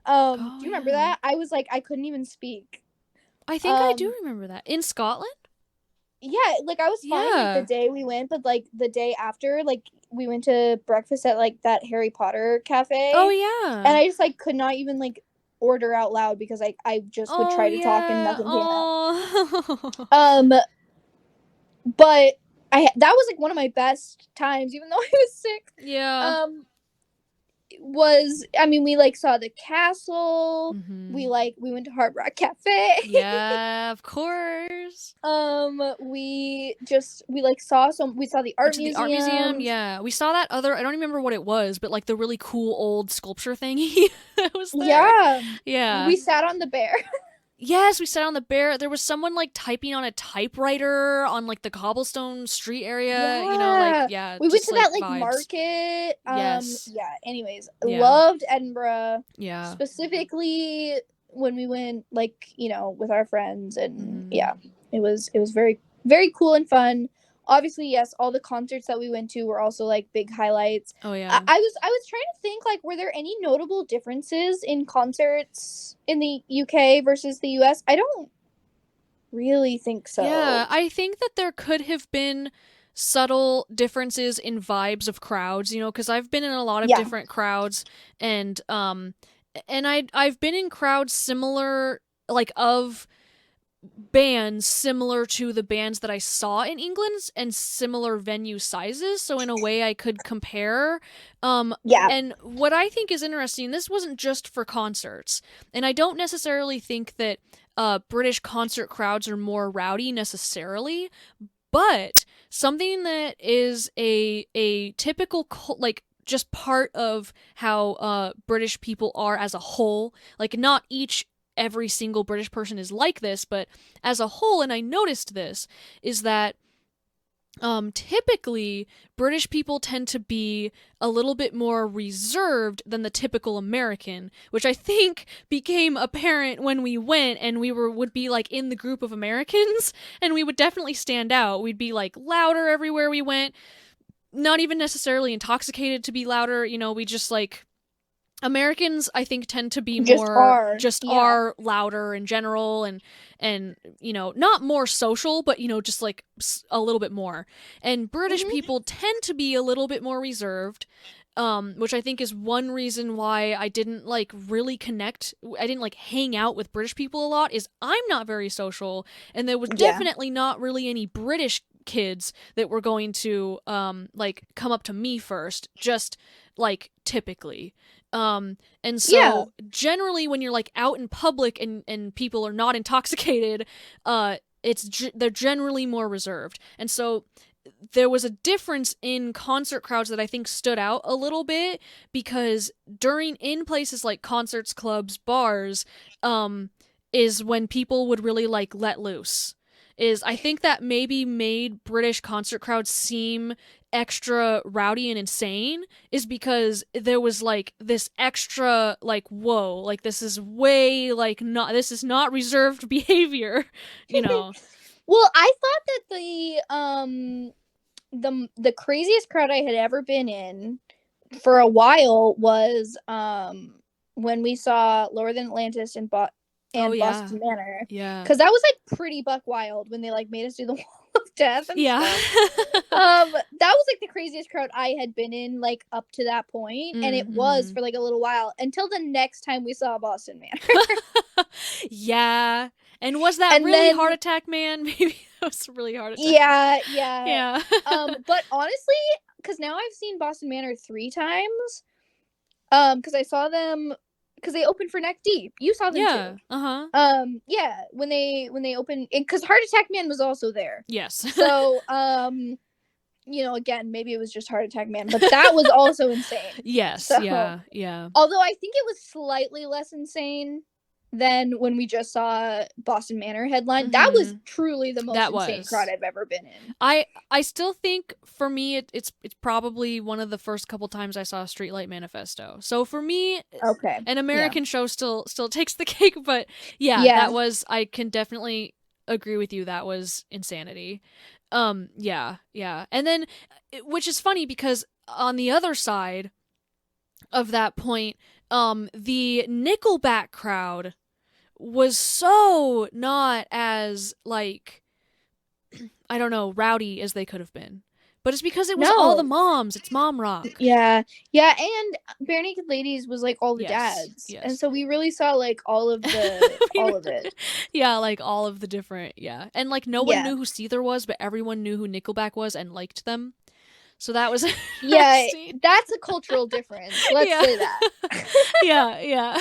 [SPEAKER 1] Oh
[SPEAKER 2] Do you remember
[SPEAKER 1] yeah.
[SPEAKER 2] that? I was like I couldn't even speak.
[SPEAKER 1] I think I do
[SPEAKER 2] Um,
[SPEAKER 1] remember that. In Scotland?
[SPEAKER 2] yeah, like I was fine like the
[SPEAKER 1] Yeah.
[SPEAKER 2] day we went, but like the day after, like we went to breakfast at like that Harry Potter
[SPEAKER 1] Oh
[SPEAKER 2] cafe, and
[SPEAKER 1] yeah.
[SPEAKER 2] I just like could not even like order out loud because I just would
[SPEAKER 1] Oh
[SPEAKER 2] try to talk and
[SPEAKER 1] yeah.
[SPEAKER 2] nothing came out.
[SPEAKER 1] Oh.
[SPEAKER 2] Um, but that was like one of my best times, even though I was sick.
[SPEAKER 1] Yeah.
[SPEAKER 2] Um, was I mean we like saw the castle.
[SPEAKER 1] Mhm.
[SPEAKER 2] We went to Hard Rock Cafe.
[SPEAKER 1] Yeah, of course.
[SPEAKER 2] We like saw we saw the
[SPEAKER 1] Went
[SPEAKER 2] art
[SPEAKER 1] to the art museum.
[SPEAKER 2] museums.
[SPEAKER 1] Yeah. We saw that other, I don't remember what it was, but like the really cool old sculpture thingy that was there.
[SPEAKER 2] Yeah,
[SPEAKER 1] Yeah.
[SPEAKER 2] we sat on the bear.
[SPEAKER 1] Yes, we sat on the bear. There was someone like typing on a typewriter on like the cobblestone street area. Like
[SPEAKER 2] Yeah.
[SPEAKER 1] yeah,
[SPEAKER 2] We went
[SPEAKER 1] just
[SPEAKER 2] to
[SPEAKER 1] like
[SPEAKER 2] that like
[SPEAKER 1] vibes.
[SPEAKER 2] market.
[SPEAKER 1] Yes.
[SPEAKER 2] Yeah, anyways,
[SPEAKER 1] Yeah.
[SPEAKER 2] loved Edinburgh.
[SPEAKER 1] Yeah.
[SPEAKER 2] Specifically when we went like, with our friends, and
[SPEAKER 1] Hmm.
[SPEAKER 2] yeah, it was very very cool and fun. Obviously, yes, all the concerts that we went to were also like big highlights.
[SPEAKER 1] Oh
[SPEAKER 2] I,
[SPEAKER 1] yeah.
[SPEAKER 2] I was I was trying to think, like, were there any notable differences in concerts in the UK versus the US? I don't really think
[SPEAKER 1] Yeah,
[SPEAKER 2] so.
[SPEAKER 1] I think that there could have been subtle differences in vibes of crowds, because I've been in a lot of
[SPEAKER 2] Yeah.
[SPEAKER 1] different crowds and I've been in crowds similar like of bands similar to the bands that I saw in England and similar venue sizes, so in a way I could compare.
[SPEAKER 2] Yeah.
[SPEAKER 1] And what I think is interesting, this wasn't just for concerts, and I don't necessarily think that British concert crowds are more rowdy necessarily, but something that is a typical like just part of how British people are as a whole, like not each every single British person is like this, but as a whole, and I noticed this, is that typically British people tend to be a little bit more reserved than the typical American, which I think became apparent when we went and we would be like in the group of Americans and we would definitely stand out. We'd be like louder everywhere we went, not even necessarily intoxicated to be louder, we just like Americans, I think, tend to be
[SPEAKER 2] Just
[SPEAKER 1] more
[SPEAKER 2] are.
[SPEAKER 1] just
[SPEAKER 2] Yeah.
[SPEAKER 1] are louder in general and not more social, but just like a little bit more. And British
[SPEAKER 2] Hmm.
[SPEAKER 1] people tend to be a little bit more reserved, which I think is one reason why I didn't like really connect. I didn't like hang out with British people a lot. Is I'm not very social, and there was
[SPEAKER 2] Yeah.
[SPEAKER 1] definitely not really any British kids that were going to like come up to me first, just like typically. And
[SPEAKER 2] Yeah.
[SPEAKER 1] so generally when you're like out in public and people are not intoxicated, they're generally more reserved. And so there was a difference in concert crowds that I think stood out a little bit because during in places like concerts, clubs, bars, is when people would really like let loose. Is I think that maybe made British concert crowds seem extra rowdy and insane is because there was like this extra like whoa, like this is way like not this is not reserved behavior, you know.
[SPEAKER 2] Well, I thought that the craziest crowd I had ever been in for a while was when we saw Lower Than Atlantis
[SPEAKER 1] Oh
[SPEAKER 2] and
[SPEAKER 1] yeah.
[SPEAKER 2] Boston Manor,
[SPEAKER 1] Yeah.
[SPEAKER 2] because that was like pretty buck wild when they like made us do the Wall of Death and
[SPEAKER 1] Yeah.
[SPEAKER 2] stuff. That was like the craziest crowd I had been in like up to that point, and it was
[SPEAKER 1] Mm-hmm.
[SPEAKER 2] for like a little while until the next time we saw Boston Manor.
[SPEAKER 1] Yeah. And was that
[SPEAKER 2] And
[SPEAKER 1] really Heart
[SPEAKER 2] then
[SPEAKER 1] Attack Man? Maybe that was really Heart Attack.
[SPEAKER 2] yeah, yeah.
[SPEAKER 1] Yeah.
[SPEAKER 2] But honestly, because now I've seen Boston Manor 3 times. Because I saw them because they opened for Neck Deep. You saw them too.
[SPEAKER 1] Yeah. Uh-huh.
[SPEAKER 2] Yeah, when they opened, because Heart Attack Man was also there.
[SPEAKER 1] Yes.
[SPEAKER 2] So, again, maybe it was just Heart Attack Man, but that was also insane.
[SPEAKER 1] Yes.
[SPEAKER 2] So,
[SPEAKER 1] Yeah. Yeah.
[SPEAKER 2] although I think it was slightly less insane than when we just saw Boston Manor headline, that was
[SPEAKER 1] Mm-hmm.
[SPEAKER 2] truly the most
[SPEAKER 1] That
[SPEAKER 2] insane crowd
[SPEAKER 1] was.
[SPEAKER 2] I've ever been in.
[SPEAKER 1] I still think for me it's probably one of the first couple times I saw Streetlight Manifesto. So for me,
[SPEAKER 2] Okay.
[SPEAKER 1] an
[SPEAKER 2] Yeah.
[SPEAKER 1] American show still takes the cake, but yeah,
[SPEAKER 2] Yeah.
[SPEAKER 1] that was I can definitely agree with you. That was insanity. Yeah, yeah. And then which is funny because on the other side of that point, the Nickelback crowd was so not as like I don't know, rowdy as they could have been. But it's because it was all the
[SPEAKER 2] No.
[SPEAKER 1] moms. It's mom rock.
[SPEAKER 2] Yeah, yeah, and Bare Naked Ladies was like all the
[SPEAKER 1] Yes,
[SPEAKER 2] dads, and
[SPEAKER 1] yes.
[SPEAKER 2] so we really saw like all of the all of it.
[SPEAKER 1] Yeah, like all of the different, yeah. And like no one
[SPEAKER 2] Yeah,
[SPEAKER 1] knew who Seether was, but everyone knew who Nickelback was and liked them. So that was
[SPEAKER 2] yeah,
[SPEAKER 1] interesting.
[SPEAKER 2] that's a cultural difference. Let's
[SPEAKER 1] Yeah.
[SPEAKER 2] say that.
[SPEAKER 1] Yeah, yeah.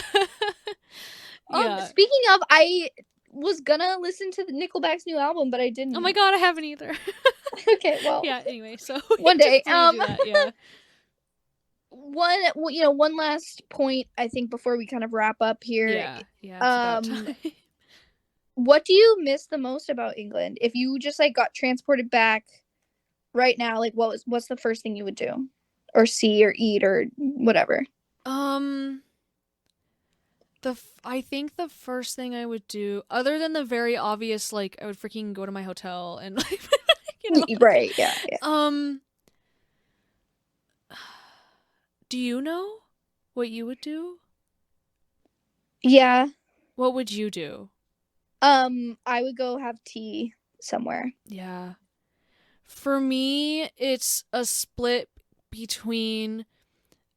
[SPEAKER 1] Yeah.
[SPEAKER 2] Speaking of, I was gonna listen to the Nickelback's new album, but I
[SPEAKER 1] Oh my
[SPEAKER 2] didn't.
[SPEAKER 1] god, I haven't either.
[SPEAKER 2] Okay, well,
[SPEAKER 1] Yeah, anyway, so
[SPEAKER 2] one
[SPEAKER 1] just
[SPEAKER 2] day.
[SPEAKER 1] before you do that, yeah.
[SPEAKER 2] One last point I think before we kind of wrap up here.
[SPEAKER 1] Yeah, yeah, it's about
[SPEAKER 2] Um,
[SPEAKER 1] time.
[SPEAKER 2] what do you miss the most about England? If you just like got transported back right now, like what's the first thing you would do, or see, or eat, or whatever?
[SPEAKER 1] Um, I think the first thing I would do, other than the very obvious, like I would freaking go to my hotel and like, like,
[SPEAKER 2] Right. Yeah. Yeah.
[SPEAKER 1] um, do you know what you would do?
[SPEAKER 2] Yeah.
[SPEAKER 1] What would you do?
[SPEAKER 2] I would go have tea somewhere.
[SPEAKER 1] Yeah. For me, it's a split between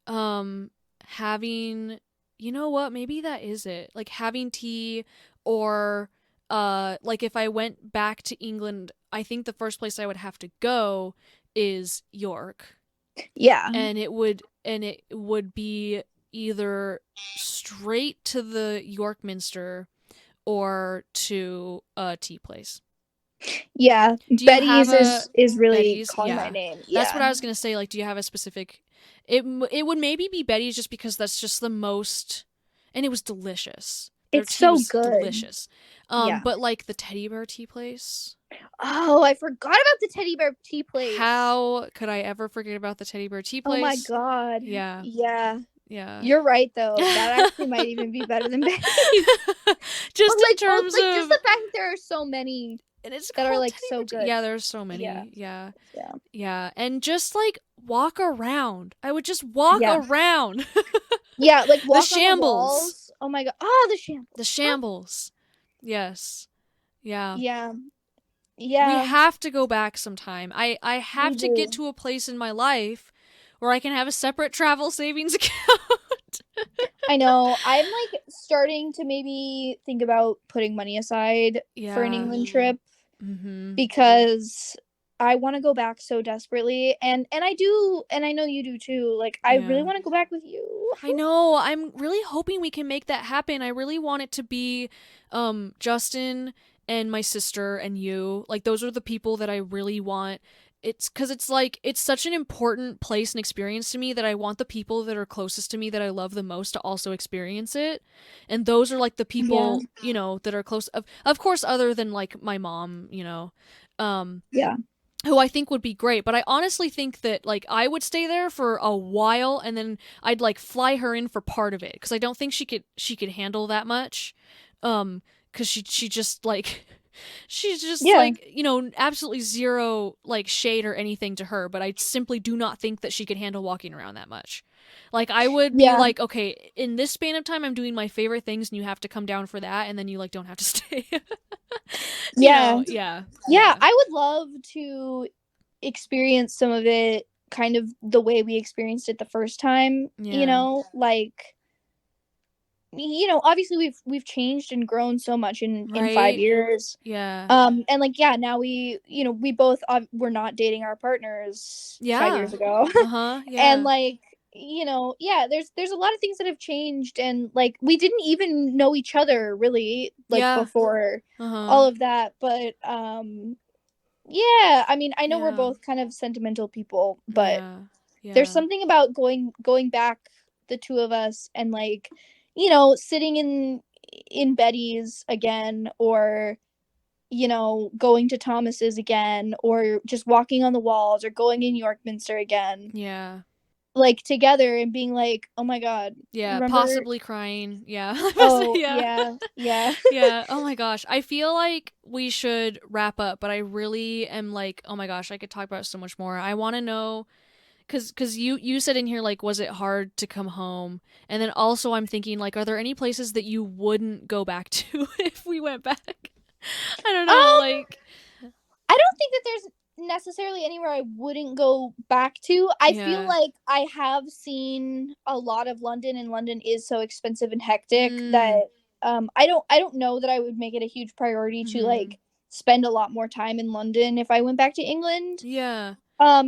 [SPEAKER 1] having, you know what, maybe that is it. Like having tea, or like if I went back to England, I think the first place I would have to go is York.
[SPEAKER 2] Yeah.
[SPEAKER 1] And it would be either straight to the York Minster or to a tea place.
[SPEAKER 2] Yeah.
[SPEAKER 1] Do you have
[SPEAKER 2] Betty's
[SPEAKER 1] a
[SPEAKER 2] is really
[SPEAKER 1] Betty's?
[SPEAKER 2] calling my
[SPEAKER 1] Yeah.
[SPEAKER 2] name.
[SPEAKER 1] That's what
[SPEAKER 2] Yeah.
[SPEAKER 1] I was going to say. Like, do you have a specific it would maybe be Betty's just because that's just the most, and it was delicious. Their
[SPEAKER 2] It's
[SPEAKER 1] tea
[SPEAKER 2] so
[SPEAKER 1] was
[SPEAKER 2] good.
[SPEAKER 1] delicious.
[SPEAKER 2] Yeah.
[SPEAKER 1] But like the teddy bear tea place,
[SPEAKER 2] Oh, I forgot about the teddy bear tea place.
[SPEAKER 1] how could I ever forget about the teddy bear tea
[SPEAKER 2] Oh my
[SPEAKER 1] place?
[SPEAKER 2] god.
[SPEAKER 1] Yeah.
[SPEAKER 2] Yeah.
[SPEAKER 1] Yeah.
[SPEAKER 2] You're right though. That actually might even be better than Betty's. But
[SPEAKER 1] Just in
[SPEAKER 2] like both,
[SPEAKER 1] terms
[SPEAKER 2] like just
[SPEAKER 1] of,
[SPEAKER 2] the fact that there are so many
[SPEAKER 1] and it's
[SPEAKER 2] that are
[SPEAKER 1] called
[SPEAKER 2] like
[SPEAKER 1] teddy
[SPEAKER 2] so
[SPEAKER 1] bear tea.
[SPEAKER 2] good.
[SPEAKER 1] Yeah, there's so
[SPEAKER 2] Yeah.
[SPEAKER 1] many. Yeah.
[SPEAKER 2] Yeah.
[SPEAKER 1] Yeah, and just like walk around. I would just walk
[SPEAKER 2] Yeah.
[SPEAKER 1] around.
[SPEAKER 2] Yeah, like
[SPEAKER 1] The
[SPEAKER 2] walk on the
[SPEAKER 1] shambles.
[SPEAKER 2] walls. Oh my god. Oh, the shambles.
[SPEAKER 1] The shambles. Yes. Yeah.
[SPEAKER 2] Yeah.
[SPEAKER 1] We
[SPEAKER 2] Yeah,
[SPEAKER 1] have to go back sometime. I
[SPEAKER 2] we
[SPEAKER 1] have to get
[SPEAKER 2] do.
[SPEAKER 1] to a place in my life where I can have a separate travel savings account.
[SPEAKER 2] I know. I'm like starting to maybe think about putting money aside for an
[SPEAKER 1] Yeah.
[SPEAKER 2] England trip
[SPEAKER 1] Mhm.
[SPEAKER 2] because I want to go back so desperately, and I do, and I know you do too. Like I really
[SPEAKER 1] Yeah.
[SPEAKER 2] want to go back with you.
[SPEAKER 1] I know. I'm really hoping we can make that happen. I really want it to be Justin and my sister and you. Like those are the people that I really want. It's cuz it's like it's such an important place and experience to me that I want the people that are closest to me that I love the most to also experience it. And those are like the
[SPEAKER 2] Yeah.
[SPEAKER 1] people, that are close, of course, other than like my mom, um
[SPEAKER 2] Yeah.
[SPEAKER 1] who I think would be great. But I honestly think that like I would stay there for a while and then I'd like fly her in for part of it because I don't think she could handle that much. Because she just like she's just
[SPEAKER 2] Yeah.
[SPEAKER 1] like absolutely zero like shade or anything to her, but I simply do not think that she could handle walking around that much. Like I would be
[SPEAKER 2] Yeah.
[SPEAKER 1] like, okay, in this span of time I'm doing my favorite things and you have to come down for that, and then you like don't have to stay.
[SPEAKER 2] Yeah.
[SPEAKER 1] Yeah.
[SPEAKER 2] Yeah, I would love to experience some of it kind of the way we experienced it the first time,
[SPEAKER 1] Yeah.
[SPEAKER 2] like obviously we've changed and grown so much in 5
[SPEAKER 1] Right?
[SPEAKER 2] years.
[SPEAKER 1] Yeah.
[SPEAKER 2] And like yeah, now we both were not dating our partners 5 years
[SPEAKER 1] Yeah.
[SPEAKER 2] ago.
[SPEAKER 1] Uh-huh.
[SPEAKER 2] And
[SPEAKER 1] Yeah.
[SPEAKER 2] like yeah, there's a lot of things that have changed, and like we didn't even know each other really like
[SPEAKER 1] Yeah.
[SPEAKER 2] before
[SPEAKER 1] Uh-huh.
[SPEAKER 2] all of that, but yeah, I mean, I know we're
[SPEAKER 1] Yeah.
[SPEAKER 2] both kind of sentimental people, but
[SPEAKER 1] Yeah.
[SPEAKER 2] there's
[SPEAKER 1] Yeah.
[SPEAKER 2] something about going back, the two of us, and like sitting in Betty's again, or going to Thomas's again, or just walking on the walls, or going in York Minster again,
[SPEAKER 1] Yeah.
[SPEAKER 2] like together, and being like, oh my god,
[SPEAKER 1] Yeah.
[SPEAKER 2] remember?
[SPEAKER 1] Possibly crying. Yeah.
[SPEAKER 2] Oh
[SPEAKER 1] Yeah.
[SPEAKER 2] yeah, yeah.
[SPEAKER 1] Yeah. Oh my gosh. I feel like we should wrap up, but I really am like, oh my gosh, I could talk about so much more. I want to know cuz you said in here like was it hard to come home? And then also I'm thinking like are there any places that you wouldn't go back to if we went back? I don't know,
[SPEAKER 2] um
[SPEAKER 1] like
[SPEAKER 2] I don't think that there's necessarily anywhere I wouldn't go back to. I feel
[SPEAKER 1] yeah.
[SPEAKER 2] like I have seen a lot of London, and London is so expensive and hectic
[SPEAKER 1] Mm.
[SPEAKER 2] that I don't know that I would make it a huge priority to
[SPEAKER 1] Mhm.
[SPEAKER 2] like spend a lot more time in London if I went back to England.
[SPEAKER 1] Yeah.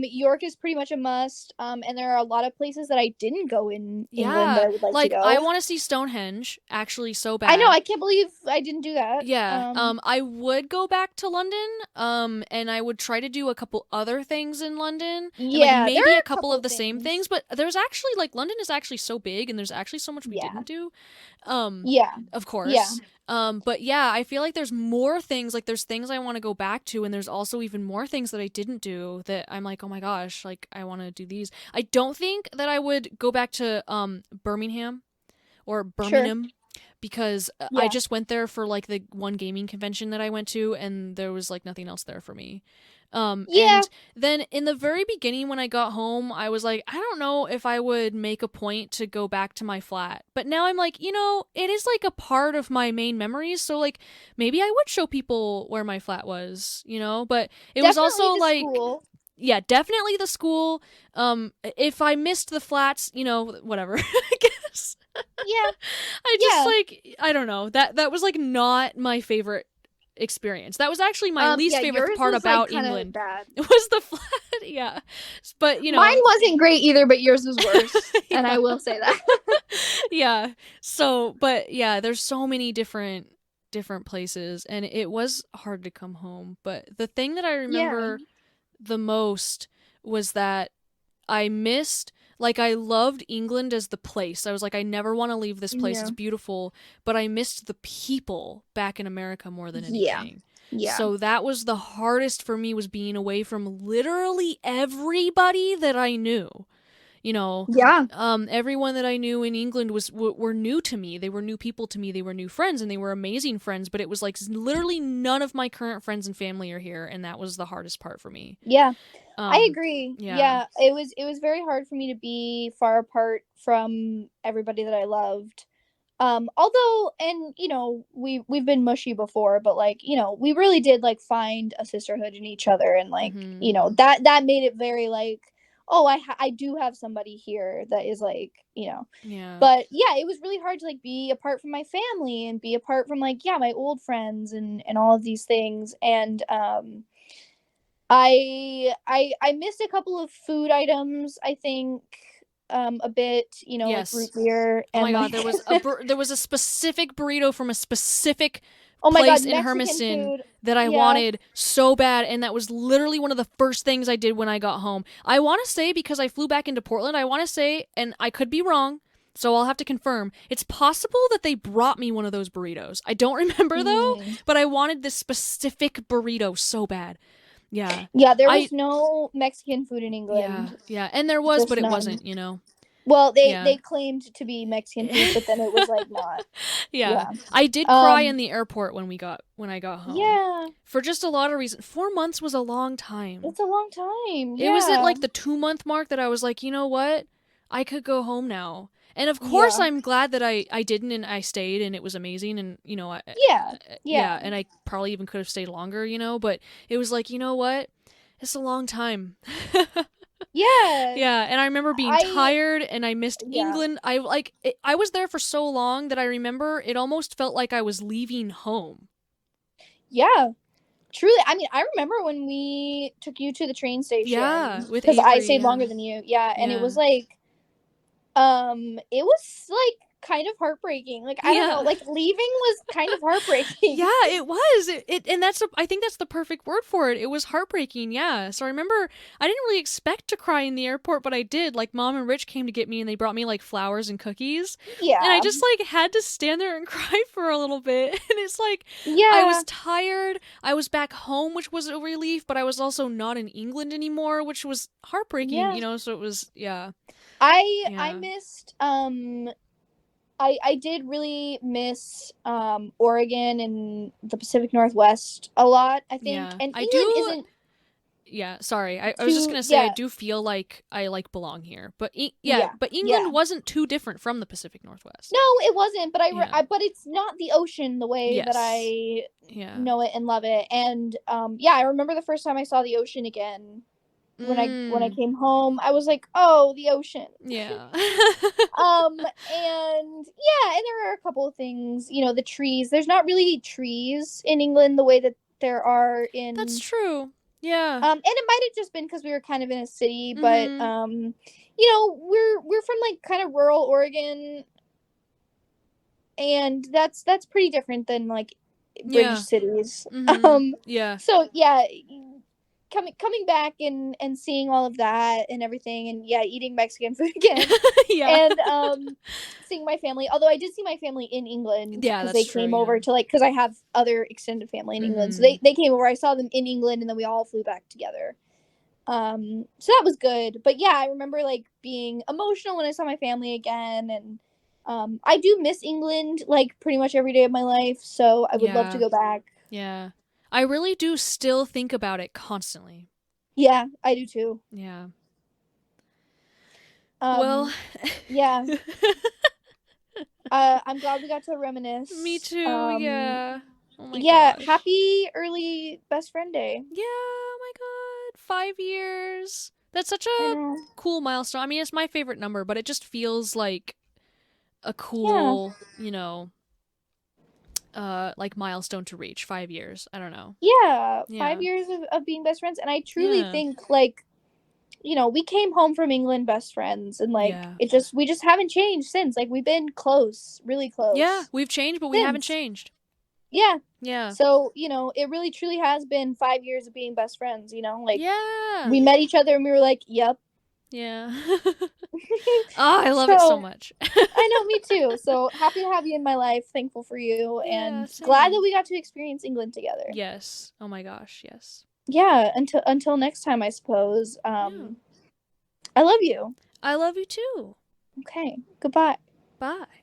[SPEAKER 2] York is pretty much a must. And there are a lot of places that I didn't go in England that
[SPEAKER 1] Yeah.
[SPEAKER 2] I would like to
[SPEAKER 1] Like I
[SPEAKER 2] go.
[SPEAKER 1] want to see Stonehenge actually so
[SPEAKER 2] I know,
[SPEAKER 1] bad.
[SPEAKER 2] I can't believe I didn't do that.
[SPEAKER 1] Yeah. I would go back to London. And I would try to do a couple other things in London and like
[SPEAKER 2] Yeah, there
[SPEAKER 1] maybe a
[SPEAKER 2] are a
[SPEAKER 1] couple of
[SPEAKER 2] couple
[SPEAKER 1] the same
[SPEAKER 2] things.
[SPEAKER 1] things, but there's actually like London is actually so big and there's actually so much we
[SPEAKER 2] Yeah.
[SPEAKER 1] didn't do. Um
[SPEAKER 2] Yeah.
[SPEAKER 1] of
[SPEAKER 2] Yeah.
[SPEAKER 1] course. But yeah, I feel like there's more things, like there's things I want to go back to, and there's also even more things that I didn't do that I'm like, oh my gosh, like I want to do these. I don't think that I would go back to Birmingham or
[SPEAKER 2] Sure.
[SPEAKER 1] Birmingham because I
[SPEAKER 2] Yeah.
[SPEAKER 1] just went there for like the one gaming convention that I went to, and there was like nothing else there for me.
[SPEAKER 2] Yeah.
[SPEAKER 1] And then in the very beginning when I got home, I was like, I don't know if I would make a point to go back to my flat. But now I'm like, it is like a part of my main memories. So like maybe I would show people where my flat was, But it was
[SPEAKER 2] Definitely
[SPEAKER 1] also
[SPEAKER 2] the
[SPEAKER 1] like,
[SPEAKER 2] school.
[SPEAKER 1] yeah, definitely the school. If I missed the flats, whatever. I guess.
[SPEAKER 2] Yeah.
[SPEAKER 1] I just
[SPEAKER 2] Yeah.
[SPEAKER 1] like I don't know. That was like not my favorite experience. That was actually my least
[SPEAKER 2] Yeah,
[SPEAKER 1] favorite
[SPEAKER 2] yours
[SPEAKER 1] part
[SPEAKER 2] was like
[SPEAKER 1] about
[SPEAKER 2] kind of
[SPEAKER 1] England.
[SPEAKER 2] bad.
[SPEAKER 1] It was the flat, yeah. But
[SPEAKER 2] Mine wasn't great either, but yours was worse. And I
[SPEAKER 1] yeah.
[SPEAKER 2] will say that.
[SPEAKER 1] Yeah. So, but yeah, there's so many different places and it was hard to come home, but the thing that I
[SPEAKER 2] Yeah.
[SPEAKER 1] remember the most was that I missed like I loved England as the place. I was like I never want to leave this place. It's
[SPEAKER 2] Yeah.
[SPEAKER 1] beautiful, but I missed the people back in America more than
[SPEAKER 2] Yeah.
[SPEAKER 1] anything.
[SPEAKER 2] Yeah.
[SPEAKER 1] So that was the hardest for me was being away from literally everybody that I knew. You know,
[SPEAKER 2] Yeah.
[SPEAKER 1] everyone that I knew in England were new to me. They were new people to me. They were new friends, and they were amazing friends. But it was like literally none of my current friends and family are here, and that was the hardest part for me.
[SPEAKER 2] Yeah. I
[SPEAKER 1] Um,
[SPEAKER 2] agree.
[SPEAKER 1] yeah.
[SPEAKER 2] Yeah, it was very hard for me to be far apart from everybody that I loved. Although, and we've been mushy before, but like we really did like find a sisterhood in each other, and like
[SPEAKER 1] Mm-hmm.
[SPEAKER 2] that made it very like, oh, I do have somebody here that is like
[SPEAKER 1] Yeah.
[SPEAKER 2] but yeah, it was really hard to like be apart from my family and be apart from like my old friends and all of these things. And I missed a couple of food items, I think, a bit, like root
[SPEAKER 1] Yes.
[SPEAKER 2] beer
[SPEAKER 1] Oh my
[SPEAKER 2] and
[SPEAKER 1] god,
[SPEAKER 2] like
[SPEAKER 1] there was a specific burrito from a specific
[SPEAKER 2] oh my god,
[SPEAKER 1] place in
[SPEAKER 2] Mexican
[SPEAKER 1] Hermiston
[SPEAKER 2] food.
[SPEAKER 1] that I
[SPEAKER 2] Yeah.
[SPEAKER 1] wanted so bad, and that was literally one of the first things I did when I got home. I want to say because I flew back into Portland, I want to say, and I could be wrong, so I'll have to confirm. It's possible that they brought me one of those burritos. I don't remember though,
[SPEAKER 2] Mm.
[SPEAKER 1] but I wanted this specific burrito so bad. Yeah.
[SPEAKER 2] Yeah, there
[SPEAKER 1] I
[SPEAKER 2] was no Mexican food in
[SPEAKER 1] yeah,
[SPEAKER 2] England.
[SPEAKER 1] yeah, and there was, but
[SPEAKER 2] Just
[SPEAKER 1] it
[SPEAKER 2] none.
[SPEAKER 1] wasn't.
[SPEAKER 2] Well, they
[SPEAKER 1] Yeah.
[SPEAKER 2] they claimed to be Mexican food, but then it was like not.
[SPEAKER 1] Yeah.
[SPEAKER 2] Yeah.
[SPEAKER 1] I did cry in
[SPEAKER 2] Um
[SPEAKER 1] the airport when I got home.
[SPEAKER 2] yeah,
[SPEAKER 1] For just a lot of reasons. 4 months was a long time.
[SPEAKER 2] it's a long time.
[SPEAKER 1] It was at
[SPEAKER 2] Yeah.
[SPEAKER 1] like the 2 month mark that I was like, you know what? I could go home now. And of course,
[SPEAKER 2] Yeah.
[SPEAKER 1] I'm glad that I didn't and I stayed and it was amazing. And,
[SPEAKER 2] Yeah.
[SPEAKER 1] yeah,
[SPEAKER 2] Yeah.
[SPEAKER 1] and I probably even could have stayed longer. But it was like, you know what? It's a long time.
[SPEAKER 2] Yeah.
[SPEAKER 1] Yeah, and I remember being
[SPEAKER 2] I
[SPEAKER 1] tired and I missed
[SPEAKER 2] yeah.
[SPEAKER 1] England. I was there for so long that I remember it almost felt like I was leaving home.
[SPEAKER 2] Yeah. Truly, I mean, I remember when we took you to the train
[SPEAKER 1] Yeah,
[SPEAKER 2] station
[SPEAKER 1] with
[SPEAKER 2] because I
[SPEAKER 1] Avery,
[SPEAKER 2] stayed
[SPEAKER 1] yeah.
[SPEAKER 2] longer than you. Yeah, and it
[SPEAKER 1] Yeah.
[SPEAKER 2] was like, it was like kind of heartbreaking. Like I don't know,
[SPEAKER 1] Yeah.
[SPEAKER 2] like leaving was kind of heartbreaking.
[SPEAKER 1] Yeah, it was. And I think that's the perfect word for it. It was heartbreaking. Yeah. So I remember I didn't really expect to cry in the airport, but I did. Like Mom and Rich came to get me and they brought me like flowers and cookies. And I
[SPEAKER 2] Yeah.
[SPEAKER 1] just like had to stand there and cry for a little bit. And it's like I
[SPEAKER 2] Yeah.
[SPEAKER 1] was tired. I was back home, which was a relief, but I was also not in England anymore, which was heartbreaking,
[SPEAKER 2] Yeah.
[SPEAKER 1] so it was yeah.
[SPEAKER 2] I
[SPEAKER 1] Yeah.
[SPEAKER 2] missed I did really miss Oregon and the Pacific Northwest a lot, I think.
[SPEAKER 1] Yeah.
[SPEAKER 2] And
[SPEAKER 1] I
[SPEAKER 2] England
[SPEAKER 1] do.
[SPEAKER 2] isn't
[SPEAKER 1] Yeah, sorry. I was just
[SPEAKER 2] too
[SPEAKER 1] gonna say I
[SPEAKER 2] yeah,
[SPEAKER 1] do feel like I like belong here, but yeah,
[SPEAKER 2] yeah.
[SPEAKER 1] but
[SPEAKER 2] Yeah.
[SPEAKER 1] England wasn't too different from the Pacific Northwest.
[SPEAKER 2] No, it wasn't, but
[SPEAKER 1] Yeah.
[SPEAKER 2] but it's not the ocean the way that
[SPEAKER 1] Yes.
[SPEAKER 2] I
[SPEAKER 1] Yeah.
[SPEAKER 2] know it and love it. And yeah, I remember the first time I saw the ocean again when I
[SPEAKER 1] Mm.
[SPEAKER 2] came home. I was like, "Oh, the ocean."
[SPEAKER 1] Yeah.
[SPEAKER 2] And yeah, and there are a couple of things, the trees. There's not really trees in England the way that there are
[SPEAKER 1] That's
[SPEAKER 2] in
[SPEAKER 1] true. Yeah.
[SPEAKER 2] and it might have just been because we were kind of in a city, but
[SPEAKER 1] Mhm.
[SPEAKER 2] we're from like kind of rural Oregon, and that's pretty different than like British
[SPEAKER 1] Yeah.
[SPEAKER 2] cities.
[SPEAKER 1] Mhm. Yeah.
[SPEAKER 2] So yeah, coming back and seeing all of that and everything, and yeah, eating Mexican food again,
[SPEAKER 1] Yeah.
[SPEAKER 2] and seeing my family. Although I did see my family in England
[SPEAKER 1] Yeah,
[SPEAKER 2] because
[SPEAKER 1] that's
[SPEAKER 2] they
[SPEAKER 1] true,
[SPEAKER 2] came
[SPEAKER 1] yeah.
[SPEAKER 2] over to, like, because I have other extended family in England, so
[SPEAKER 1] Mhm.
[SPEAKER 2] they came over. I saw them in England, and then we all flew back together. So that was good. But yeah, I remember like being emotional when I saw my family again, and I do miss England like pretty much every day of my life. So I would love to
[SPEAKER 1] Yeah.
[SPEAKER 2] go back.
[SPEAKER 1] Yeah. I really do still think about it constantly.
[SPEAKER 2] Yeah, I do too.
[SPEAKER 1] Yeah. Well,
[SPEAKER 2] Um, yeah. I'm glad we got to
[SPEAKER 1] me
[SPEAKER 2] reminisce.
[SPEAKER 1] too, yeah. Oh my
[SPEAKER 2] Yeah,
[SPEAKER 1] gosh.
[SPEAKER 2] happy early best friend day.
[SPEAKER 1] Yeah, oh my god. 5 years. That's such
[SPEAKER 2] I
[SPEAKER 1] a
[SPEAKER 2] know.
[SPEAKER 1] cool milestone. I mean, it's my favorite number, but it just feels like a
[SPEAKER 2] Yeah.
[SPEAKER 1] cool, like milestone to reach. 5 years. I don't know.
[SPEAKER 2] Yeah,
[SPEAKER 1] Yeah.
[SPEAKER 2] 5 years of being best friends. And I truly
[SPEAKER 1] Yeah.
[SPEAKER 2] think like, we came home from England best friends, and like
[SPEAKER 1] Yeah.
[SPEAKER 2] we just haven't changed since. Like we've been close, really
[SPEAKER 1] Yeah.
[SPEAKER 2] close
[SPEAKER 1] We've changed, but we haven't
[SPEAKER 2] since.
[SPEAKER 1] changed.
[SPEAKER 2] Yeah.
[SPEAKER 1] Yeah.
[SPEAKER 2] So, it really truly has been 5 years of being best friends, like
[SPEAKER 1] Yeah.
[SPEAKER 2] we met each other and we were like, yep.
[SPEAKER 1] Yeah. Oh, I love it so
[SPEAKER 2] So
[SPEAKER 1] much.
[SPEAKER 2] I know, me too. So happy to have you in my life, thankful for you,
[SPEAKER 1] Yeah,
[SPEAKER 2] and glad that
[SPEAKER 1] same.
[SPEAKER 2] we got to experience England together.
[SPEAKER 1] Yes. Oh my gosh, yes.
[SPEAKER 2] Yeah, until next time, I suppose.
[SPEAKER 1] Yeah.
[SPEAKER 2] I love you.
[SPEAKER 1] I love you too.
[SPEAKER 2] Okay, goodbye.
[SPEAKER 1] Bye.